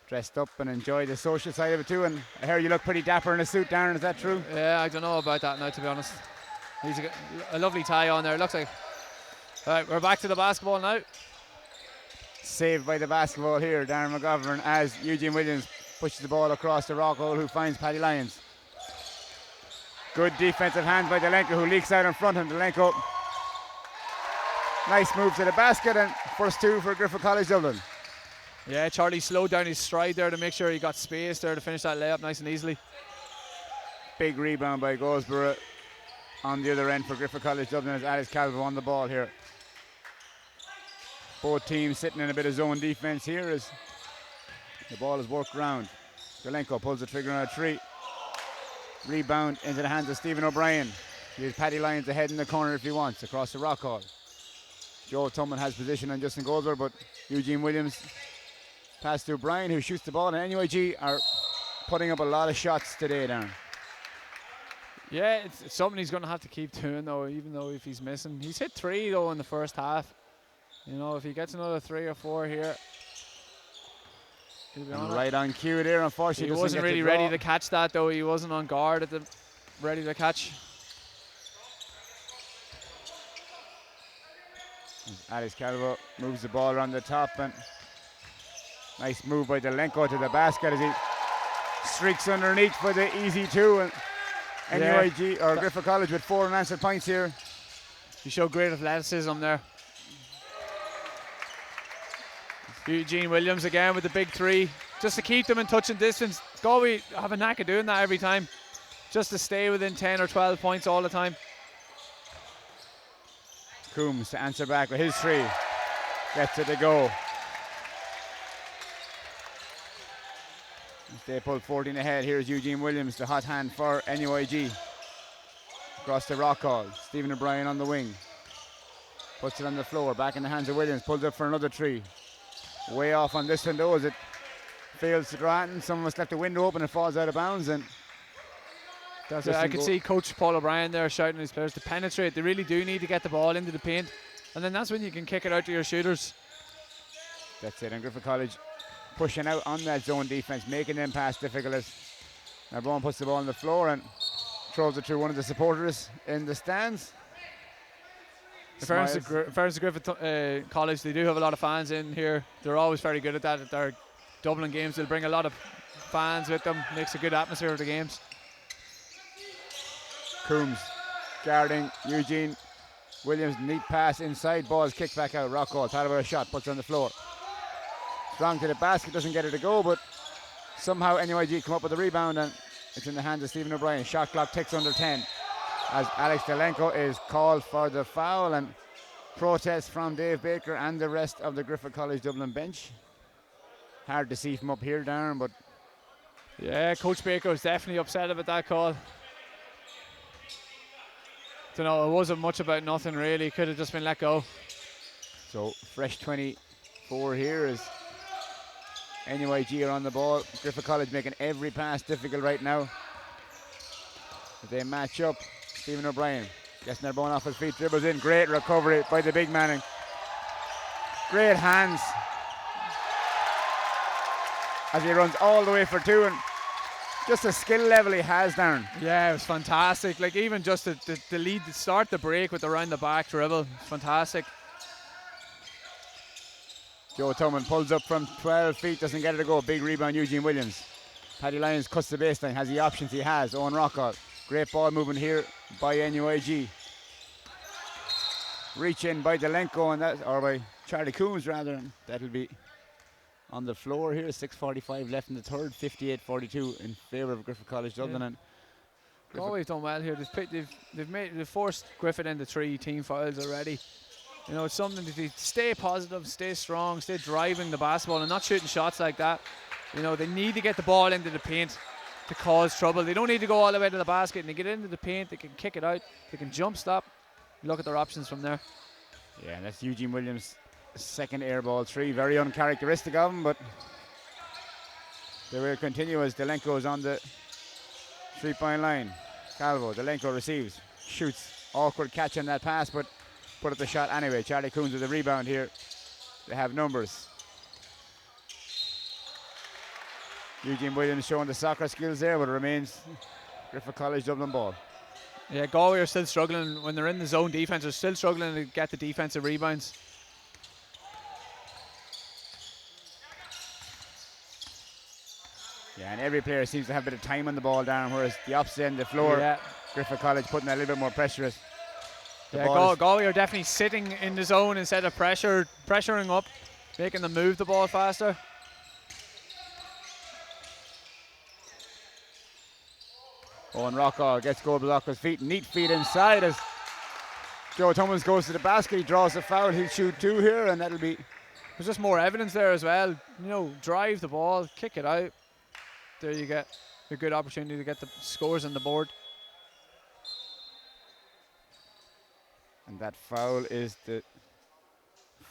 [SPEAKER 1] dressed up and enjoy the social side of it too. And I hear you look pretty dapper in a suit, Darren, is that true?
[SPEAKER 2] Yeah, I don't know about that now, to be honest. He's a lovely tie on there, it looks like. All right, we're back to the basketball now.
[SPEAKER 1] Saved by the basketball here, Darren McGovern, as Eugene Williams pushes the ball across the rock hole, who finds Paddy Lyons. Good defensive hands by Delenko, who leaks out in front of him. Delenko, nice move to the basket, and first two for Griffith College Dublin.
[SPEAKER 2] Yeah, Charlie slowed down his stride there to make sure he got space there to finish that layup nice and easily.
[SPEAKER 1] Big rebound by Goldsborough on the other end for Griffith College Dublin as Alex Calvo on the ball here. Both teams sitting in a bit of zone defense here as the ball is worked round. Delenko pulls the trigger on a three. Rebound into the hands of Stephen O'Brien. Here's Paddy Lyons ahead in the corner if he wants, across the rock hall. Joe Tumman has position on Justin Goldsborough, but Eugene Williams pass to O'Brien, who shoots the ball, and NUIG are putting up a lot of shots today, Darren.
[SPEAKER 2] Yeah, it's something he's going to have to keep doing, though, even though if he's missing. He's hit 3, though, in the first half. You know, if he gets another 3 or 4 here, he'll be on
[SPEAKER 1] right on cue there, unfortunately.
[SPEAKER 2] He wasn't really ready to catch that, though. He wasn't on guard at the ready to catch.
[SPEAKER 1] Alex Calvo moves the ball around the top, and nice move by Delenko to the basket as he streaks underneath for the easy two. And NUIG or Griffith College with 4 unanswered points here.
[SPEAKER 2] He showed great athleticism there. Eugene Williams again with the big 3, just to keep them in touch and distance. Galway have a knack of doing that every time, just to stay within 10 or 12 points all the time.
[SPEAKER 1] Coombs to answer back with his 3. Gets it to go. They pull 14 ahead. Here's Eugene Williams, the hot hand for NUIG. Across the rock hall. Stephen O'Brien on the wing. Puts it on the floor. Back in the hands of Williams. Pulls up for another 3. Way off on this one though as it fails to draw it, and someone must left the window open and falls out of bounds. And
[SPEAKER 2] that's it. I could see Coach Paul O'Brien there shouting at his players to penetrate. They really do need to get the ball into the paint, and then that's when you can kick it out to your shooters.
[SPEAKER 1] That's it. And Griffith College pushing out on that zone defense, making them pass difficult. As Narbonne puts the ball on the floor and throws it to one of the supporters in the stands.
[SPEAKER 2] In fairness to Griffith College, they do have a lot of fans in here. They're always very good at that. At their Dublin games, they'll bring a lot of fans with them. Makes a good atmosphere of the games.
[SPEAKER 1] Coombs guarding Eugene Williams. Neat pass inside. Ball's kicked back out. Rockall thought about a shot. Puts it on the floor. Strong to the basket. Doesn't get it to go, but somehow NUIG come up with the rebound, and it's in the hands of Stephen O'Brien. Shot clock ticks under 10 as Alex Delenko is called for the foul, and protest from Dave Baker and the rest of the Griffith College Dublin bench. Hard to see from up here, Darren, but
[SPEAKER 2] yeah, Coach Baker was definitely upset about that call. Don't know, it wasn't much about nothing really. Could have just been let go.
[SPEAKER 1] So fresh 24 here is NUIG are on the ball. Griffith College making every pass difficult right now. If they match up, Stephen O'Brien gets Narbonne off his feet, dribbles in. Great recovery by the big man. Great hands as he runs all the way for two, and just the skill level he has, Darren.
[SPEAKER 2] Yeah, it was fantastic. Like even just the lead, to start the break with the round the back dribble, fantastic.
[SPEAKER 1] Joe Tubman pulls up from 12 feet, doesn't get it to go. Big rebound, Eugene Williams. Paddy Lyons cuts the baseline, has the options he has. Owen Rockall. Great ball movement here by NUIG. Reach in by Delenko, and that, or by Charlie Coombs rather, and that'll be on the floor here. 6:45 left in the third. 58-42 in favour of Griffith College Dublin. And
[SPEAKER 2] Galway's done well here. They've forced Griffith into 3 team fouls already. You know, it's something that they stay positive, stay strong, stay driving the basketball and not shooting shots like that. You know, they need to get the ball into the paint to cause trouble. They don't need to go all the way to the basket, and they get into the paint, they can kick it out, they can jump stop. Look at their options from there.
[SPEAKER 1] Yeah, and that's Eugene Williams' second air ball 3. Very uncharacteristic of him, but they will continue as Delenko is on the 3-point line. Calvo, Delenko receives, shoots. Awkward catch on that pass, but put up the shot anyway. Charlie Coombs with the rebound here. They have numbers. Eugene Williams showing the soccer skills there, but it remains Griffith College Dublin ball.
[SPEAKER 2] Yeah, Galway are still struggling when they're in the zone defense. They're still struggling to get the defensive rebounds.
[SPEAKER 1] Yeah, and every player seems to have a bit of time on the ball down, whereas the opposite end of the floor,
[SPEAKER 2] yeah.
[SPEAKER 1] Griffith College putting a little bit more pressure.
[SPEAKER 2] Yeah, Galway are definitely sitting in the zone instead of pressuring up, making them move the ball faster.
[SPEAKER 1] Owen Rockall gets Goldblock's feet, neat feet inside as Joe Tummins goes to the basket. He draws the foul. He'll shoot 2 here, and that'll be.
[SPEAKER 2] There's just more evidence there as well. You know, drive the ball, kick it out. There you get a good opportunity to get the scores on the board.
[SPEAKER 1] And that foul is the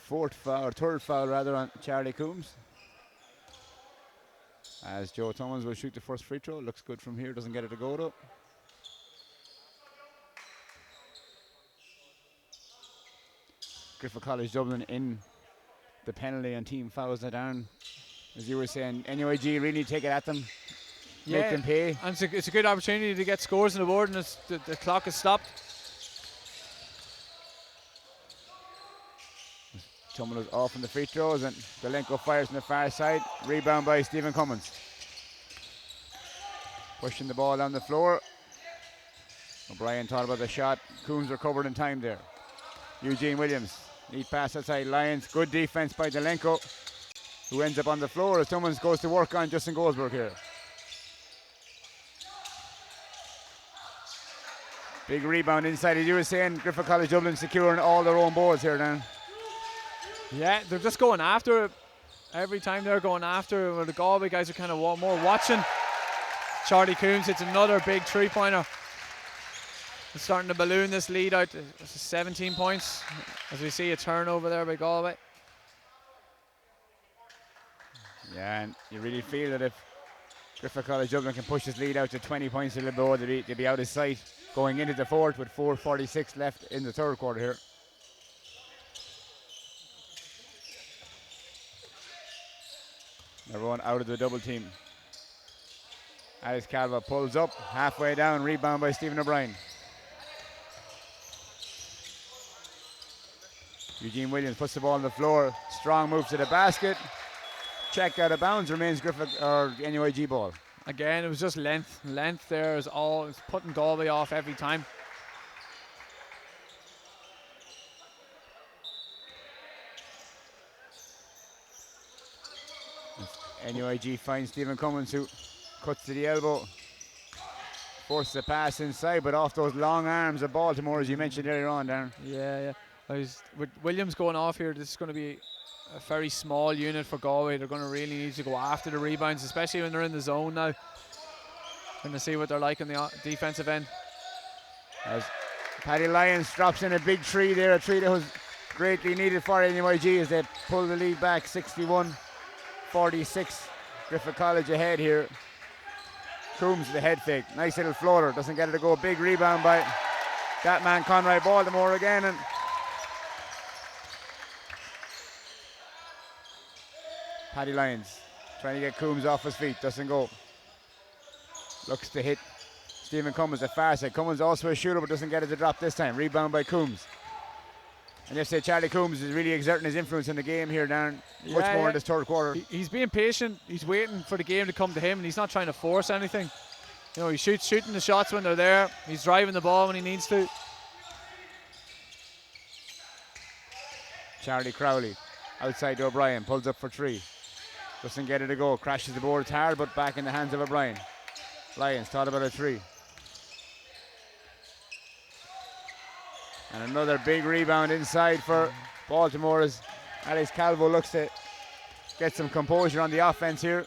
[SPEAKER 1] third foul rather, on Charlie Coombs. As Joe Tummins will shoot the first free throw. Looks good from here, doesn't get it to go though. Griffith College Dublin in the penalty and team fouls that down. As you were saying, NUIG really take it at them, make them pay.
[SPEAKER 2] And it's a good opportunity to get scores on the board, and the clock is stopped.
[SPEAKER 1] Tummel is off on the free throws, and Delenko fires on the far side. Rebound by Stephen Cummins. Pushing the ball down the floor. O'Brien thought about the shot. Coombs recovered in time there. Eugene Williams. Neat pass outside Lyons. Good defense by Delenko, who ends up on the floor as Tummins goes to work on Justin Goldsberg here. Big rebound inside, as you were saying. Griffith College Dublin securing all their own boards here now.
[SPEAKER 2] Yeah, they're just going after it. Every time they're going after it, well, the Galway guys are kind of more watching. Charlie Coombs hits another big 3-pointer. It's starting to balloon this lead out to 17 points. As we see a turnover there by Galway.
[SPEAKER 1] Yeah, and you really feel that if Griffith College Dublin can push this lead out to 20 points a little more, they'll be out of sight going into the fourth with 4:46 left in the third quarter here. Everyone out of the double team. Alex Calva pulls up, halfway down, rebound by Stephen O'Brien. Eugene Williams puts the ball on the floor, strong move to the basket. Checked out of bounds, remains Griffith or the NUIG ball.
[SPEAKER 2] Again, it was just length. Length there is all. It's putting Galway off every time.
[SPEAKER 1] NUIG finds Stephen Cummins, who cuts to the elbow. Forces a pass inside, but off those long arms of Baltimore, as you mentioned earlier on, Darren.
[SPEAKER 2] Yeah. With Williams going off here, this is going to be a very small unit for Galway. They're going to really need to go after the rebounds, especially when they're in the zone now. Going to see what they're like on the defensive end.
[SPEAKER 1] As Paddy Lyons drops in a big three there, a three that was greatly needed for NUIG as they pull the lead back 61-46. Griffith College ahead here. Coombs the head fake, nice little floater, doesn't get it to go. Big rebound by that man Conrad Baltimore again, and Paddy Lyons trying to get Coombs off his feet, doesn't go. Looks to hit Stephen Cummins at far side. Cummins also a shooter but doesn't get it to drop this time. Rebound by Coombs. And yesterday Charlie Coombs is really exerting his influence in the game here, Darren. Much more in this third quarter.
[SPEAKER 2] He's being patient. He's waiting for the game to come to him, and he's not trying to force anything. You know, he's shooting the shots when they're there. He's driving the ball when he needs to.
[SPEAKER 1] Charlie Crowley outside to O'Brien, pulls up for three. Doesn't get it to go. Crashes the boards hard, but back in the hands of O'Brien. Lyons thought about a three. And another big rebound inside for Baltimore as Alex Calvo looks to get some composure on the offense here.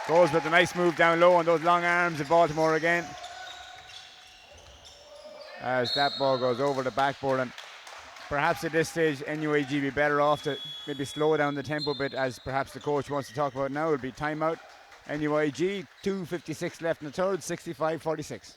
[SPEAKER 1] Goes with a nice move down low on those long arms of Baltimore again. As that ball goes over the backboard, and perhaps at this stage NUIG be better off to maybe slow down the tempo a bit, as perhaps the coach wants to talk about now. It'll be timeout. NUIG, 2:56 left in the third, 65-46.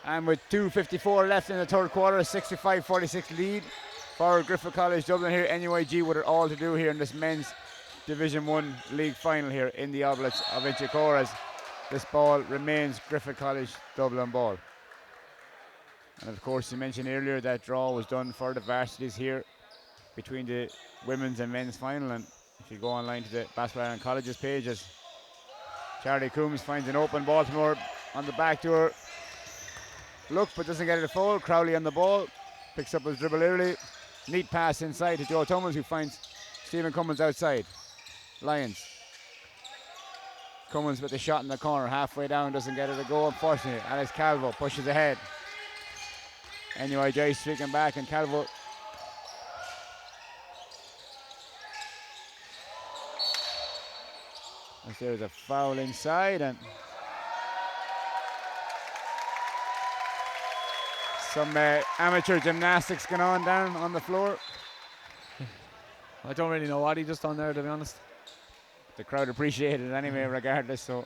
[SPEAKER 1] And with 2:54 left in the third quarter, a 65-46 lead for Griffith College Dublin here. NUIG with it all to do here in this men's Division 1 league final here in the Oblates of Inchicore, as this ball remains Griffith College Dublin ball. And of course, you mentioned earlier that draw was done for the varsities here between the women's and men's final. And if you go online to the Basketball Ireland Colleges pages, Charlie Coombs finds an open Baltimore on the back door. Looks but doesn't get it a foul. Crowley on the ball, picks up his dribble early. Neat pass inside to Joe Tummins, who finds Stephen Cummins outside. Lyons. Cummins with the shot in the corner, halfway down, doesn't get it a go, unfortunately. Alex Calvo pushes ahead. NUIG streaking back, and Calvo as there's a foul inside, and Some amateur gymnastics going on down on the floor.
[SPEAKER 2] I don't really know what he just done there, to be honest.
[SPEAKER 1] The crowd appreciated it anyway, regardless. So,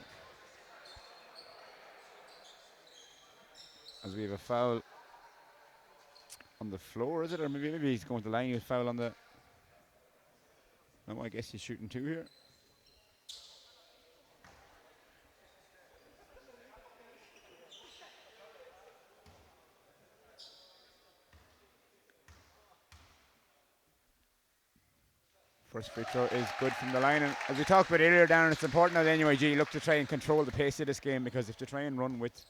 [SPEAKER 1] as we have a foul on the floor, is it? Or maybe he's going to the line. He's foul on the. No, I guess he's shooting two here. First free throw is good from the line, and as we talked about earlier, Darren, it's important that NUIG look to try and control the pace of this game, because if they try and run with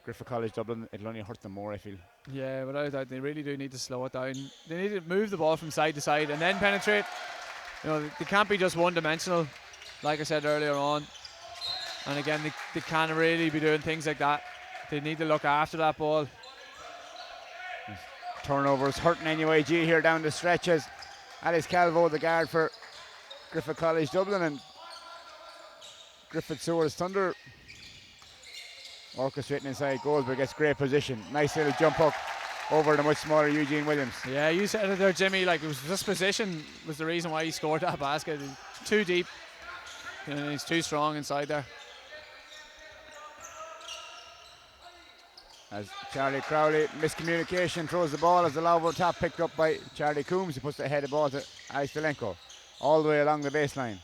[SPEAKER 1] Griffith College Dublin, it'll only hurt them more, I feel.
[SPEAKER 2] Yeah, without a doubt, they really do need to slow it down. They need to move the ball from side to side and then penetrate. You know, they can't be just one-dimensional, like I said earlier on. And again, they can't really be doing things like that. They need to look after that ball.
[SPEAKER 1] Turnovers hurting NUIG here down the stretches. Alice Calvo, the guard for Griffith College Dublin, and Griffith Sewers Thunder orchestrating inside Goldsberg, gets great position. Nice little jump hook over the much smaller Eugene Williams.
[SPEAKER 2] Yeah, you said it there, Jimmy. Like, it was this position was the reason why he scored that basket. Too deep, and he's too strong inside there.
[SPEAKER 1] As Charlie Crowley, miscommunication, throws the ball as the lob over top, picked up by Charlie Coombs, who puts the head of the ball to Alex Delenko, all the way along the baseline.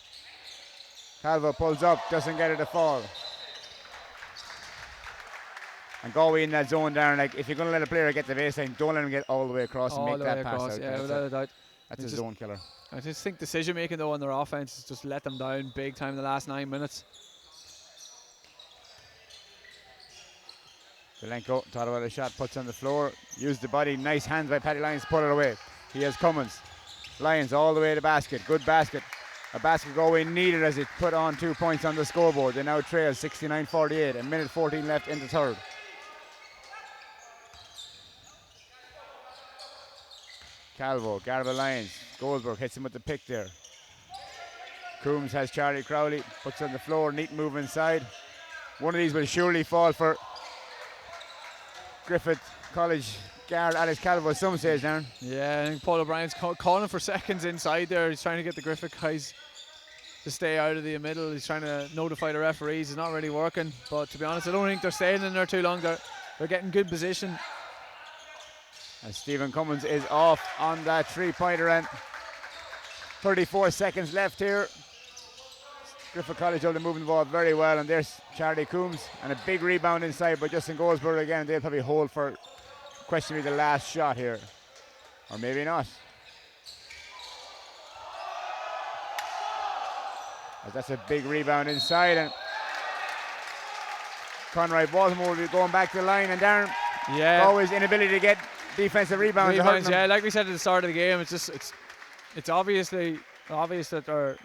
[SPEAKER 1] Calvo pulls up, doesn't get it to fall. And Galway in that zone, Darren, like, if you're going to let a player get the baseline, don't let him get all the way across and make that pass out.
[SPEAKER 2] Yeah, without a doubt.
[SPEAKER 1] That's a zone killer.
[SPEAKER 2] I just think decision making though on their offense is just let them down big time in the last 9 minutes.
[SPEAKER 1] Delenko thought about a shot, puts on the floor, used the body, nice hands by Paddy Lyons, pull it away. He has Cummins. Lyons all the way to the basket, good basket. A basket Galway needed as it put on 2 points on the scoreboard. They now trail 69-48, a minute 14 left in the third. Calvo, Garba Lyons, Goldberg hits him with the pick there. Coombs has Charlie Crowley, puts on the floor, neat move inside. One of these will surely fall for Griffith College guard Alex Calvo at some stage, Darren.
[SPEAKER 2] Yeah, I think Paul O'Brien's calling for seconds inside there. He's trying to get the Griffith guys to stay out of the middle. He's trying to notify the referees. It's not really working. But to be honest, I don't think they're staying in there too long. They're getting good position.
[SPEAKER 1] As Stephen Cummins is off on that three-pointer, and 34 seconds left here. Griffith College Dublin moving the ball very well, and there's Charlie Coombs, and a big rebound inside by Justin Goldsberg again. They'll probably hold for questionably the last shot here, or maybe not. As that's a big rebound inside, and Conroy Baltimore will be going back to the line, and Darren, always inability to get defensive rebounds.
[SPEAKER 2] Yeah, like we said at the start of the game, it's obvious that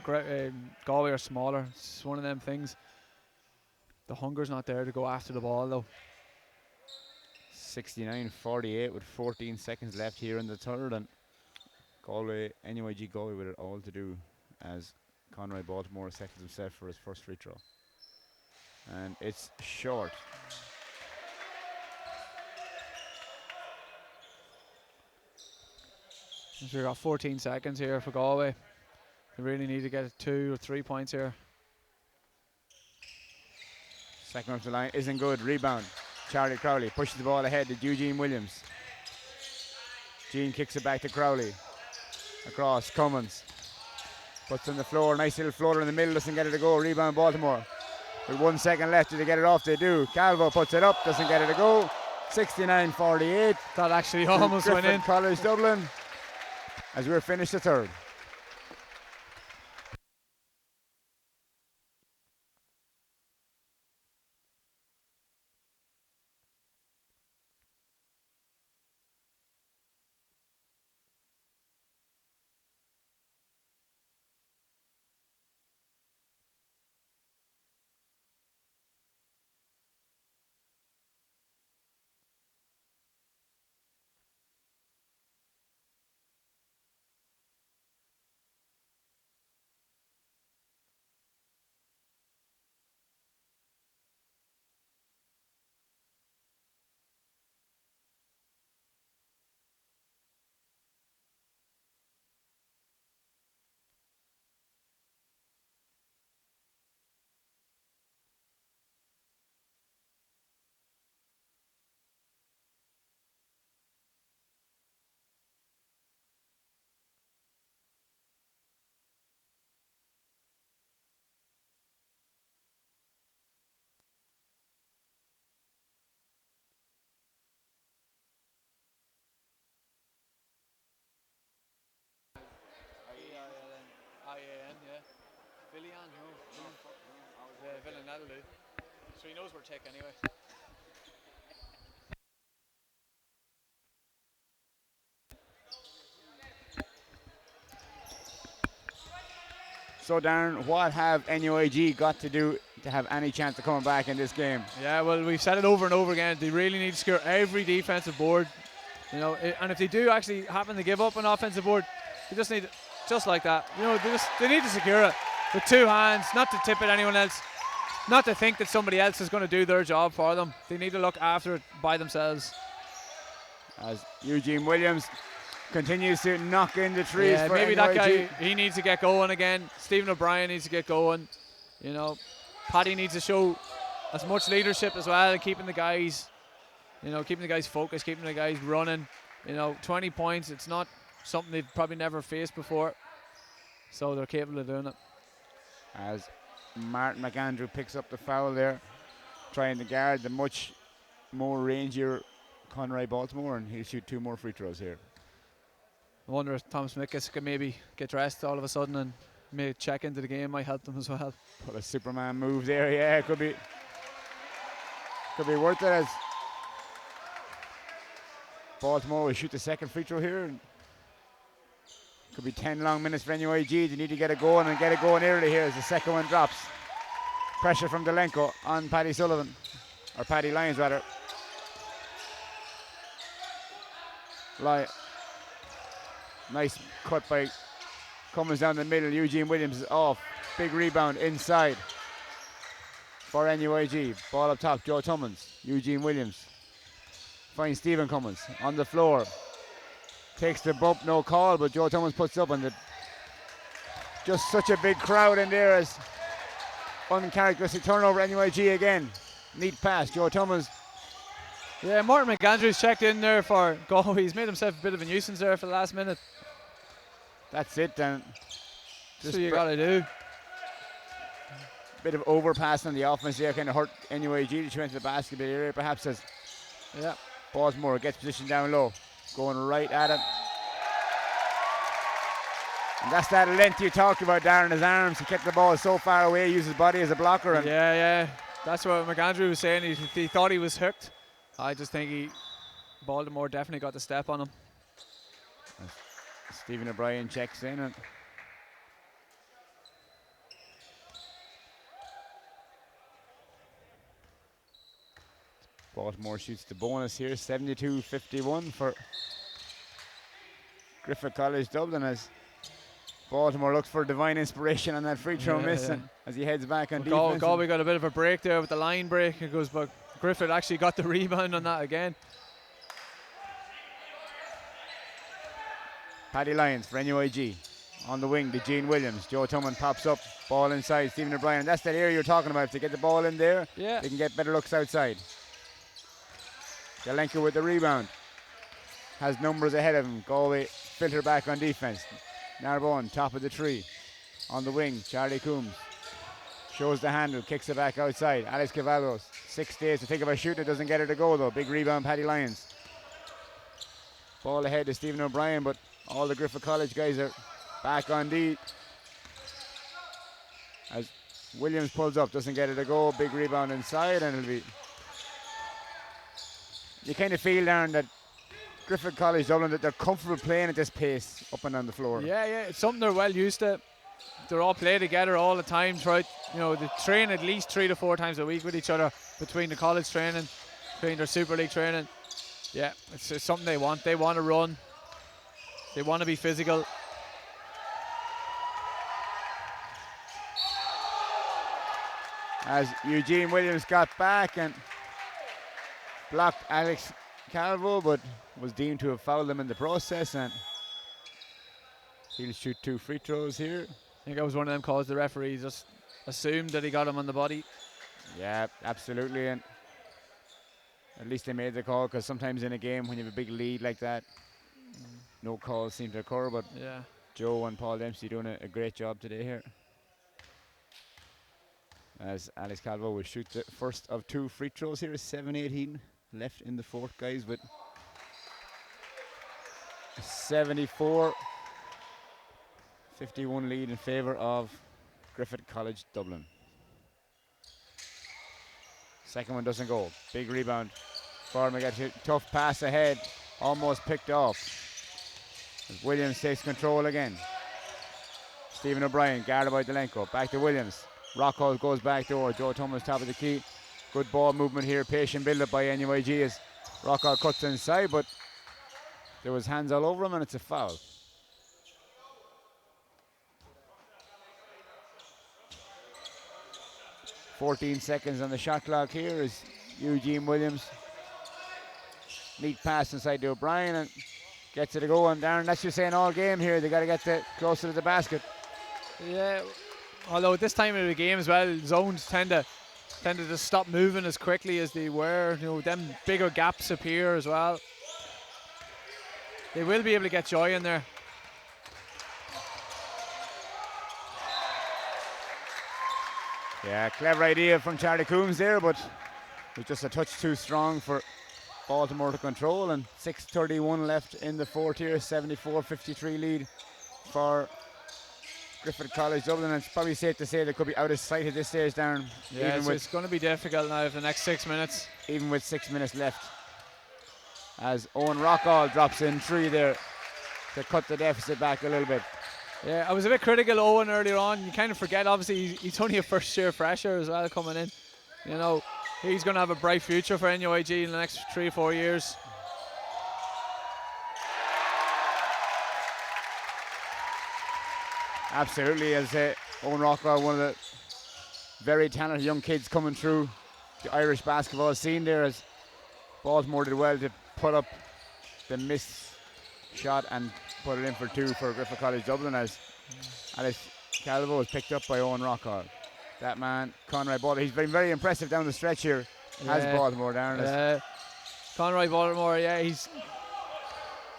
[SPEAKER 2] Galway are smaller. It's one of them things. The hunger's not there to go after the ball though.
[SPEAKER 1] 69-48 with 14 seconds left here in the third, and NUIG Galway with it all to do as Conroy Baltimore sets himself for his first free throw. And it's short.
[SPEAKER 2] So we've got 14 seconds here for Galway. They really need to get 2 or 3 points here.
[SPEAKER 1] Second up the line isn't good. Rebound. Charlie Crowley pushes the ball ahead to Eugene Williams. Gene kicks it back to Crowley. Across, Cummins. Puts on the floor, nice little floater in the middle, doesn't get it to go. Rebound Baltimore. With 1 second left, did they get it off? They do. Calvo puts it up, doesn't get it to go. 69-48.
[SPEAKER 2] That actually almost went in.
[SPEAKER 1] College Dublin as we're finished the third.
[SPEAKER 2] Villian, no. Yeah, Villian, that'll do. So he knows we're tick anyway.
[SPEAKER 1] So Darren, what have NUIG got to do to have any chance of coming back in this game?
[SPEAKER 2] Yeah, well, we've said it over and over again. They really need to score every defensive board. You know, and if they do actually happen to give up an offensive board, they just need, just like that. You know, they need to secure it with two hands, not to tip at anyone else, not to think that somebody else is going to do their job for them. They need to look after it by themselves.
[SPEAKER 1] As Eugene Williams continues to knock in the trees for
[SPEAKER 2] maybe
[SPEAKER 1] NUIG.
[SPEAKER 2] that guy, he needs to get going again. Stephen O'Brien needs to get going. You know, Paddy needs to show as much leadership as well, keeping the guys, you know, keeping the guys focused, keeping the guys running. You know, 20 points, it's not something they've probably never faced before. So they're capable of doing it.
[SPEAKER 1] As Martin McAndrew picks up the foul there, trying to guard the much more rangier Conroy Baltimore, and he'll shoot 2 more free throws here.
[SPEAKER 2] I wonder if Thomas Mickus could maybe get dressed all of a sudden and maybe check into the game, might help them as well.
[SPEAKER 1] Put a Superman move there, yeah, it could be worth it, as Baltimore will shoot the second free throw here. Could be 10 long minutes for NUIG. They need to get it going and get it going early here as the second one drops. Pressure from Delenko on Paddy Sullivan, or Paddy Lyons rather. Nice cut by Cummins down the middle. Eugene Williams is off. Big rebound inside for NUIG. Ball up top, Joe Tummins. Eugene Williams finds Stephen Cummins on the floor. Takes the bump, no call, but Joe Tummins puts up, and just such a big crowd in there as uncharacteristic turnover. NUIG again. Neat pass, Joe Tummins.
[SPEAKER 2] Yeah, Martin McAndrews checked in there for Galway. He's made himself a bit of a nuisance there for the last minute.
[SPEAKER 1] That's it then.
[SPEAKER 2] That's what you got to do.
[SPEAKER 1] Bit of overpass on the offense there, kind of hurt NUIG to went to the basketball area, perhaps, as Baltimore gets position down low, going right at it. And that's that length you talked about, Darren. His arms, he kept the ball so far away, used his body as a blocker. And
[SPEAKER 2] yeah, that's what McAndrew was saying. He thought he was hooked. I just think Baltimore definitely got the step on him.
[SPEAKER 1] Stephen O'Brien checks in, and Baltimore shoots the bonus here, 72-51 for Griffith College Dublin, as Baltimore looks for divine inspiration on that free throw miss. And as he heads back on defense.
[SPEAKER 2] Galway got a bit of a break there with the line break. It goes, but Griffith actually got the rebound on that again.
[SPEAKER 1] Paddy Lyons for NUIG. On the wing to Gene Williams. Joe Tumman pops up. Ball inside. Stephen O'Brien. That's that area you're talking about. If they get the ball in there, they can get better looks outside. Jelenko with the rebound. Has numbers ahead of him. Galway filter back on defense. Narbonne, top of the tree. On the wing, Charlie Coombs. Shows the handle, kicks it back outside. Alex Cavallos, 6 days to think of a shooter, doesn't get her to go though. Big rebound, Paddy Lyons. Ball ahead to Stephen O'Brien, but all the Griffith College guys are back on D. As Williams pulls up, doesn't get it to go. Big rebound inside, and it'll be. You kind of feel, Darren, that Griffith College Dublin, that they're comfortable playing at this pace up and down the floor.
[SPEAKER 2] Yeah, it's something they're well used to. They're all play together all the time, right? You know, they train at least 3 to 4 times a week with each other between the college training, between their Super League training. Yeah, it's something they want. They want to run. They want to be physical.
[SPEAKER 1] As Eugene Williams got back and blocked Alex Calvo, but was deemed to have fouled him in the process, and he'll shoot 2 free throws here.
[SPEAKER 2] I think that was one of them calls the referee just assumed that he got him on the body.
[SPEAKER 1] Yeah, absolutely, and at least they made the call, because sometimes in a game when you have a big lead like that, no calls seem to occur, but Joe and Paul Dempsey doing a great job today here. As Alex Calvo will shoot the first of 2 free throws here, 7:18 left in the fourth, guys, with 74-51 lead in favour of Griffith College Dublin. Second one doesn't go. Big rebound for McGetty. Tough pass ahead. Almost picked off. As Williams takes control again. Stephen O'Brien guarded by Delenko. Back to Williams. Rockhold goes back door. Joe Thomas top of the key. Good ball movement here. Patient build up by NUIG as Rockhold cuts inside, but there was hands all over him and it's a foul. "14 seconds on the shot clock here as Eugene Williams. Neat pass inside to O'Brien and gets it to go. And Darren, that's just saying all game here. They got to get closer to the basket.
[SPEAKER 2] Yeah, although at this time of the game as well, zones tend to just stop moving as quickly as they were. You know, them bigger gaps appear as well. They will be able to get joy in there.
[SPEAKER 1] Yeah, clever idea from Charlie Coombs there, but it was just a touch too strong for Baltimore to control. And 6:31 left in the fourth here, 74-53 lead for Griffith College Dublin. And it's probably safe to say they could be out of sight at this stage, Darren.
[SPEAKER 2] Yeah, it's going to be difficult now for the next 6 minutes.
[SPEAKER 1] Even with 6 minutes left. As Owen Rockall drops in 3 there to cut the deficit back a little bit.
[SPEAKER 2] Yeah, I was a bit critical of Owen earlier on. You kind of forget, obviously, he's only a first-year fresher as well coming in. You know, he's going to have a bright future for NUIG in the next 3 or 4 years.
[SPEAKER 1] Absolutely, as Owen Rockwell, one of the very talented young kids coming through the Irish basketball scene there, as Baltimore did well to put up the missed shot and put it in for 2 for Griffith College Dublin, as Alex Calvo was picked up by Owen Rockwell. That man, Conroy Baltimore, he's been very impressive down the stretch here, as Baltimore, Darren.
[SPEAKER 2] Conroy Baltimore, yeah, he's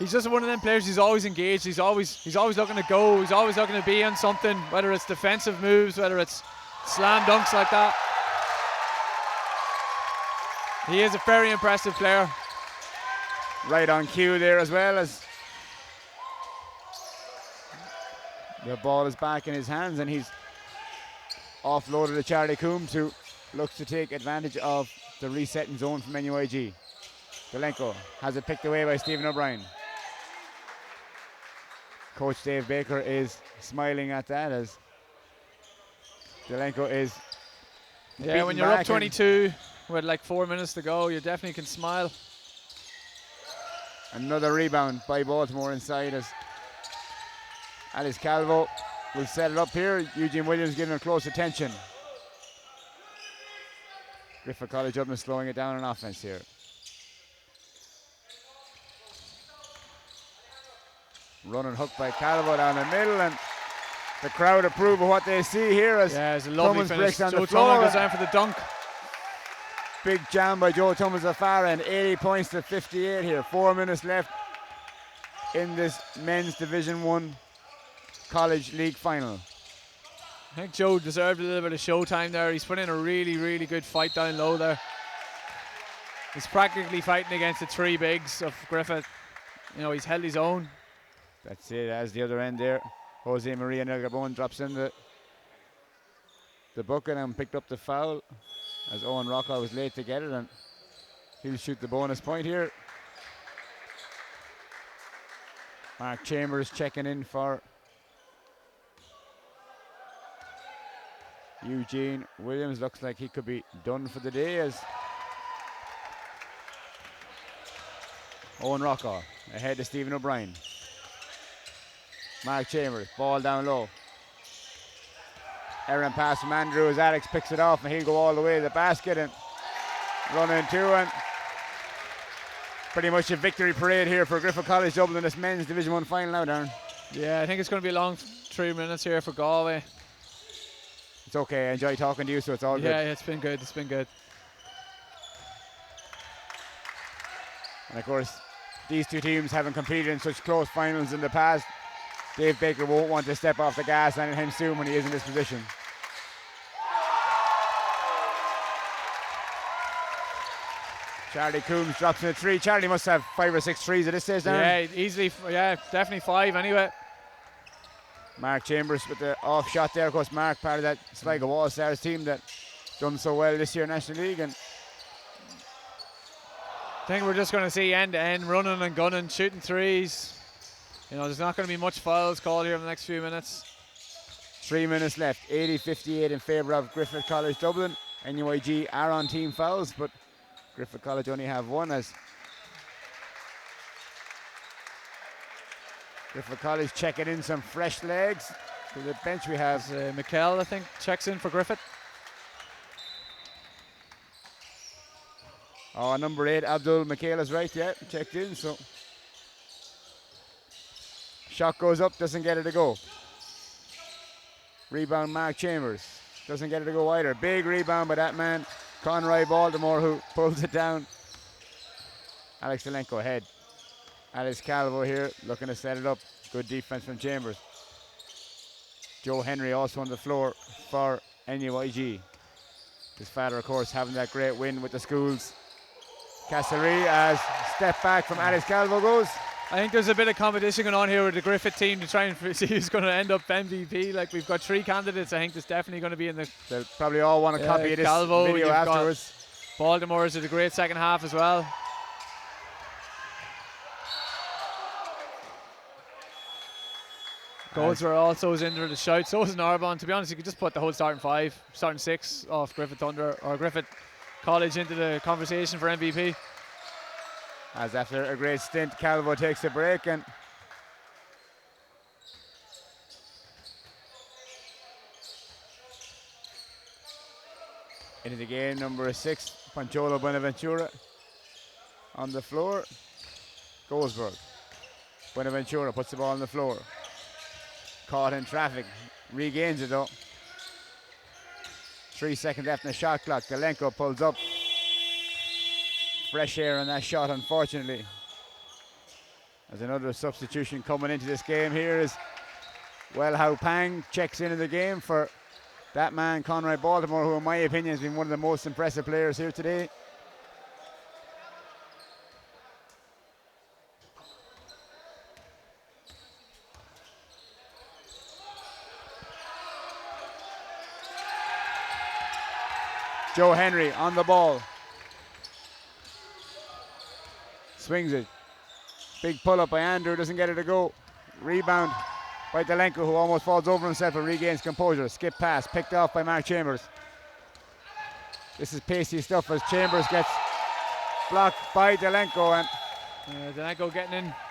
[SPEAKER 2] just one of them players. He's always engaged. He's always looking to go. He's always looking to be on something, whether it's defensive moves, whether it's slam dunks like that. He is a very impressive player.
[SPEAKER 1] Right on cue there as well, as the ball is back in his hands and he's offloaded to Charlie Coombs, who looks to take advantage of the resetting zone from NUIG. Delenko has it picked away by Stephen O'Brien. Coach Dave Baker is smiling at that as Delenko is
[SPEAKER 2] when you're up 22 with like 4 minutes to go, you definitely can smile.
[SPEAKER 1] Another rebound by Baltimore inside as Alice Calvo will set it up here. Eugene Williams giving her close attention. Griffith College Dublin slowing it down on offense here. Running hook by Calvo down the middle, and the crowd approve of what they see here as
[SPEAKER 2] it's a lovely
[SPEAKER 1] Cummins
[SPEAKER 2] finish.
[SPEAKER 1] breaks on
[SPEAKER 2] Joe
[SPEAKER 1] the floor.
[SPEAKER 2] Tummins goes down for the dunk.
[SPEAKER 1] Big jam by Joe Tummins at far end, 80 points to 58 here. 4 minutes left in this men's Division 1 College League final.
[SPEAKER 2] I think Joe deserved a little bit of showtime there. He's put in a really, really good fight down low there. He's practically fighting against the 3 bigs of Griffith. You know, he's held his own.
[SPEAKER 1] That's it, as the other end there. Jose Maria Nelgabon drops in the bucket and picked up the foul as Owen Rockwell was late to get it, and he'll shoot the bonus point here. Mark Chambers checking in for Eugene Williams. Looks like he could be done for the day as Owen Rockwell ahead to Stephen O'Brien. Mark Chambers, ball down low. Errant pass from Andrew as Alex picks it off, and he'll go all the way to the basket and run into, and pretty much a victory parade here for Griffith College Dublin in this men's Division 1 final now, Darren.
[SPEAKER 2] Yeah, I think it's going to be a long 3 minutes here for Galway.
[SPEAKER 1] It's okay, I enjoy talking to you, so it's all good.
[SPEAKER 2] Yeah, it's been good, it's been good.
[SPEAKER 1] And of course, these two teams haven't competed in such close finals in the past. Dave Baker won't want to step off the gas anytime soon when he is in this position. Charlie Coombs drops in a 3. Charlie must have 5 or 6 threes at this stage, Darren.
[SPEAKER 2] Yeah, easily, definitely 5 anyway.
[SPEAKER 1] Mark Chambers with the off shot there. Of course, Mark, part of that Sligo All-Stars team that done so well this year in National League. And
[SPEAKER 2] I think we're just going to see end-to-end running and gunning, shooting threes. You know, there's not going to be much fouls called here in the next few minutes.
[SPEAKER 1] 3 minutes left. 80-58 in favour of Griffith College Dublin. NUIG are on team fouls, but Griffith College only have one, as Griffith College checking in some fresh legs. To the bench we have
[SPEAKER 2] Mikel, I think, checks in for Griffith.
[SPEAKER 1] Oh, number 8, Abdul Michaela's right, yeah, checked in. So shot goes up, doesn't get it to go. Rebound, Mark Chambers, doesn't get it to go either. Big rebound by that man, Conroy Baltimore, who pulls it down. Alex Zelenko ahead. Alice Calvo here looking to set it up. Good defense from Chambers. Joe Henry also on the floor for NUIG. His father, of course, having that great win with the schools. Cassari as step back from Alice Calvo goes.
[SPEAKER 2] I think there's a bit of competition going on here with the Griffith team to try and see who's going to end up MVP. Like, we've got 3 candidates. I think there's definitely going to be in the...
[SPEAKER 1] They'll probably all want to copy this
[SPEAKER 2] Calvo,
[SPEAKER 1] video afterwards.
[SPEAKER 2] Baltimore's had a great second half as well. Goldsborough also was in there to shout. So was Narbonne. To be honest, you could just put the whole starting 6 off Griffith Thunder or Griffith College into the conversation for MVP.
[SPEAKER 1] As after a great stint, Calvo takes a break and into the game, number 6, Pancholo Buenaventura on the floor. Goldsberg. Buenaventura puts the ball on the floor. Caught in traffic, regains it though. 3 seconds left in the shot clock. Galenko pulls up. Fresh air on that shot, unfortunately. As another substitution coming into this game here is Hao Pang checks into the game for that man, Conroy Baltimore, who in my opinion has been one of the most impressive players here today. Joe Henry on the ball. Swings it. Big pull up by Andrew, doesn't get it to go. Rebound by Delenko, who almost falls over himself but regains composure. Skip pass, picked off by Mark Chambers. This is pacey stuff as Chambers gets blocked by Delenko, and
[SPEAKER 2] Delenko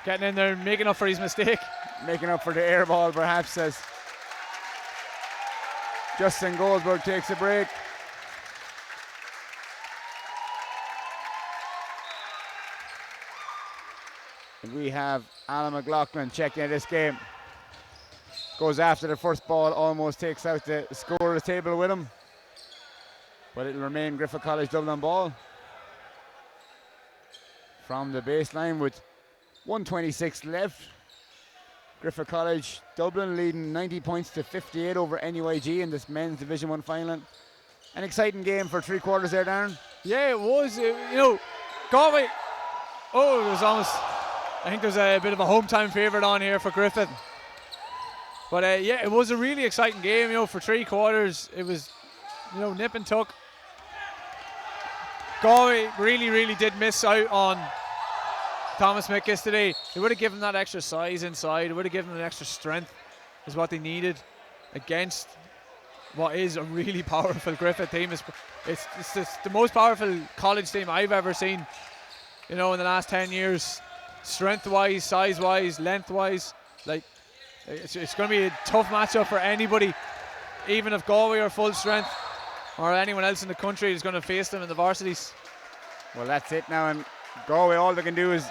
[SPEAKER 2] getting in there and making up for his mistake.
[SPEAKER 1] Making up for the air ball perhaps, as Justin Goldberg takes a break. We have Alan McLaughlin checking this game. Goes after the first ball, almost takes out the scorer's table with him. But it'll remain Griffith College Dublin ball. From the baseline with 1:26 left. Griffith College Dublin leading 90 points to 58 over NUIG in this men's Division 1 final. An exciting game for 3 quarters there, Darren.
[SPEAKER 2] Yeah, it was. Galway. Oh, it was almost... I think there's a bit of a hometown favourite on here for Griffith. But yeah, it was a really exciting game, for 3 quarters. It was, nip and tuck. Galway really, really did miss out on Thomas Mickis today. They would have given that extra size inside. They would have given them an extra strength is what they needed against what is a really powerful Griffith team. It's the most powerful college team I've ever seen, in the last 10 years. Strength-wise, size-wise, length-wise, it's going to be a tough matchup for anybody, even if Galway are full strength or anyone else in the country is going to face them in the varsities.
[SPEAKER 1] Well, that's it now, and Galway, all they can do is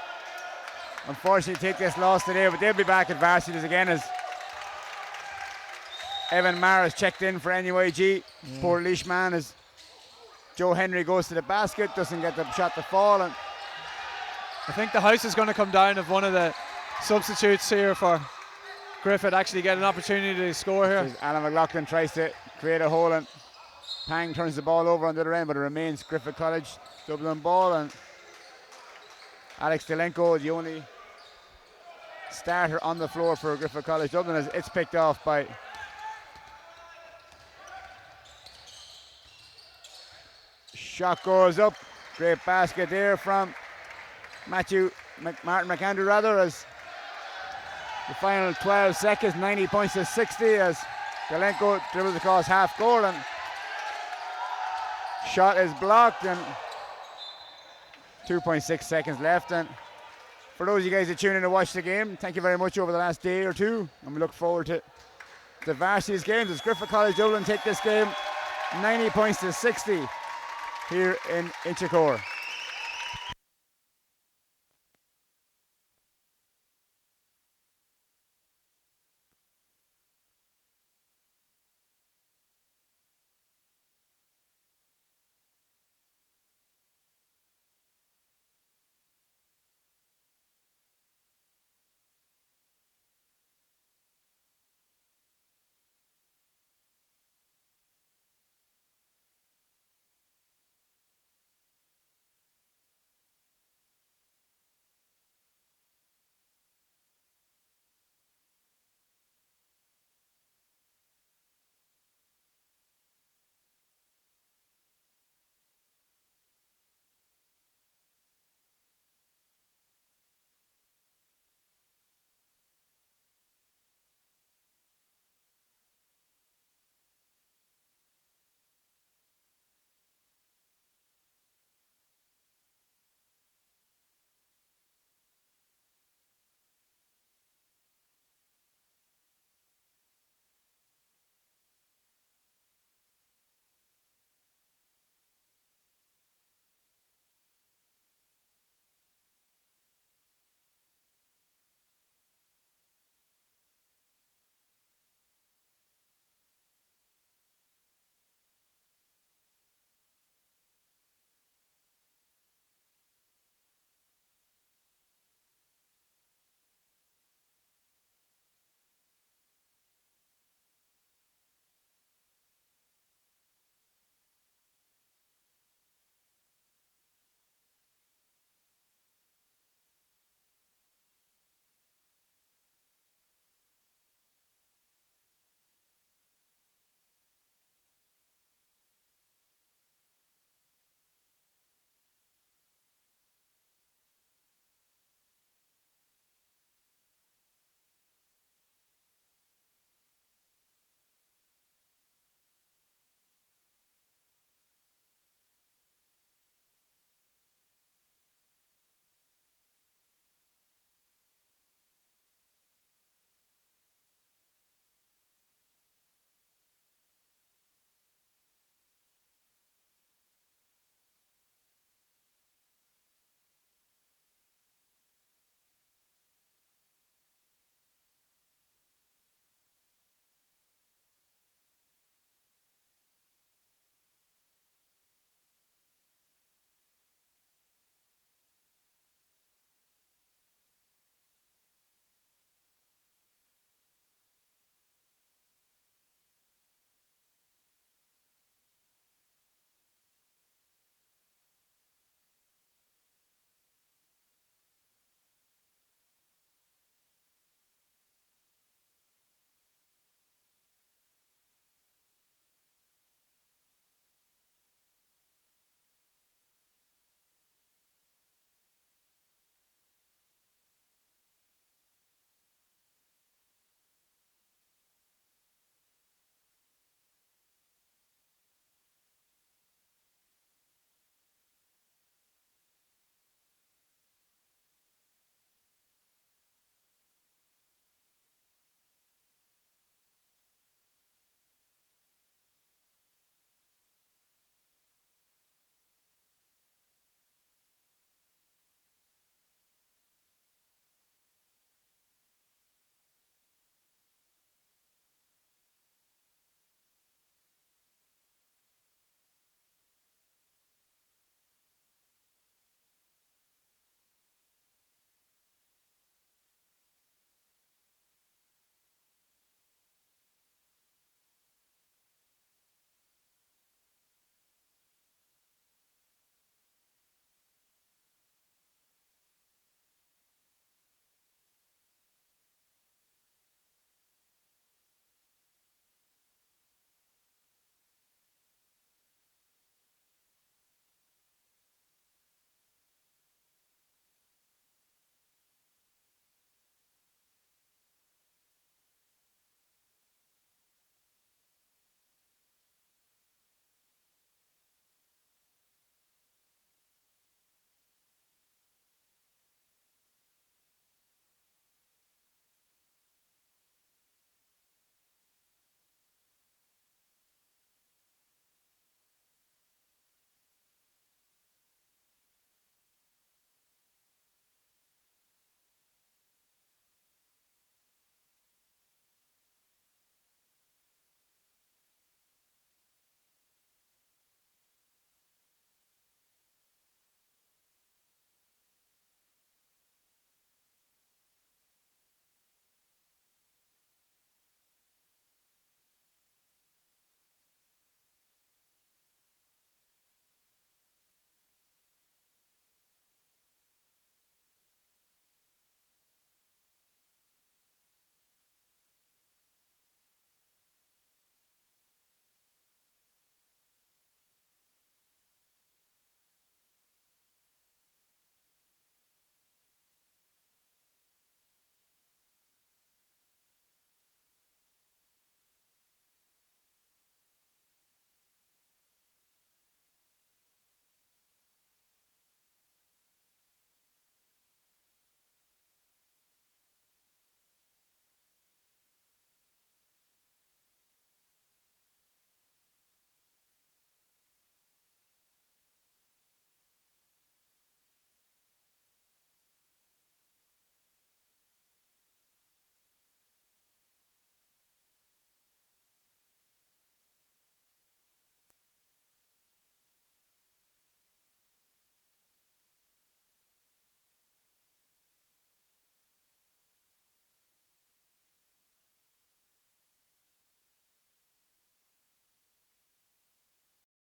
[SPEAKER 1] unfortunately take this loss today, but they'll be back at varsities again as Evan Maris checked in for NUIG. Poor Leishman as Joe Henry goes to the basket, doesn't get the shot to fall, and
[SPEAKER 2] I think the house is going to come down if one of the substitutes here for Griffith actually get an opportunity to score here.
[SPEAKER 1] Alan McLaughlin tries to create a hole and Pang turns the ball over on the other end, but it remains Griffith College Dublin ball, and Alex Delenko, the only starter on the floor for Griffith College Dublin as it's picked off by shot goes up. Great basket there from Martin McAndrew rather, as the final 12 seconds, 90 points to 60 as Galenko dribbles across half court and shot is blocked, and 2.6 seconds left. And for those of you guys that tune in to watch the game, thank you very much over the last day or two, and we look forward to the varsity's games as Griffith College Dublin take this game 90 points to 60 here in Inchicore.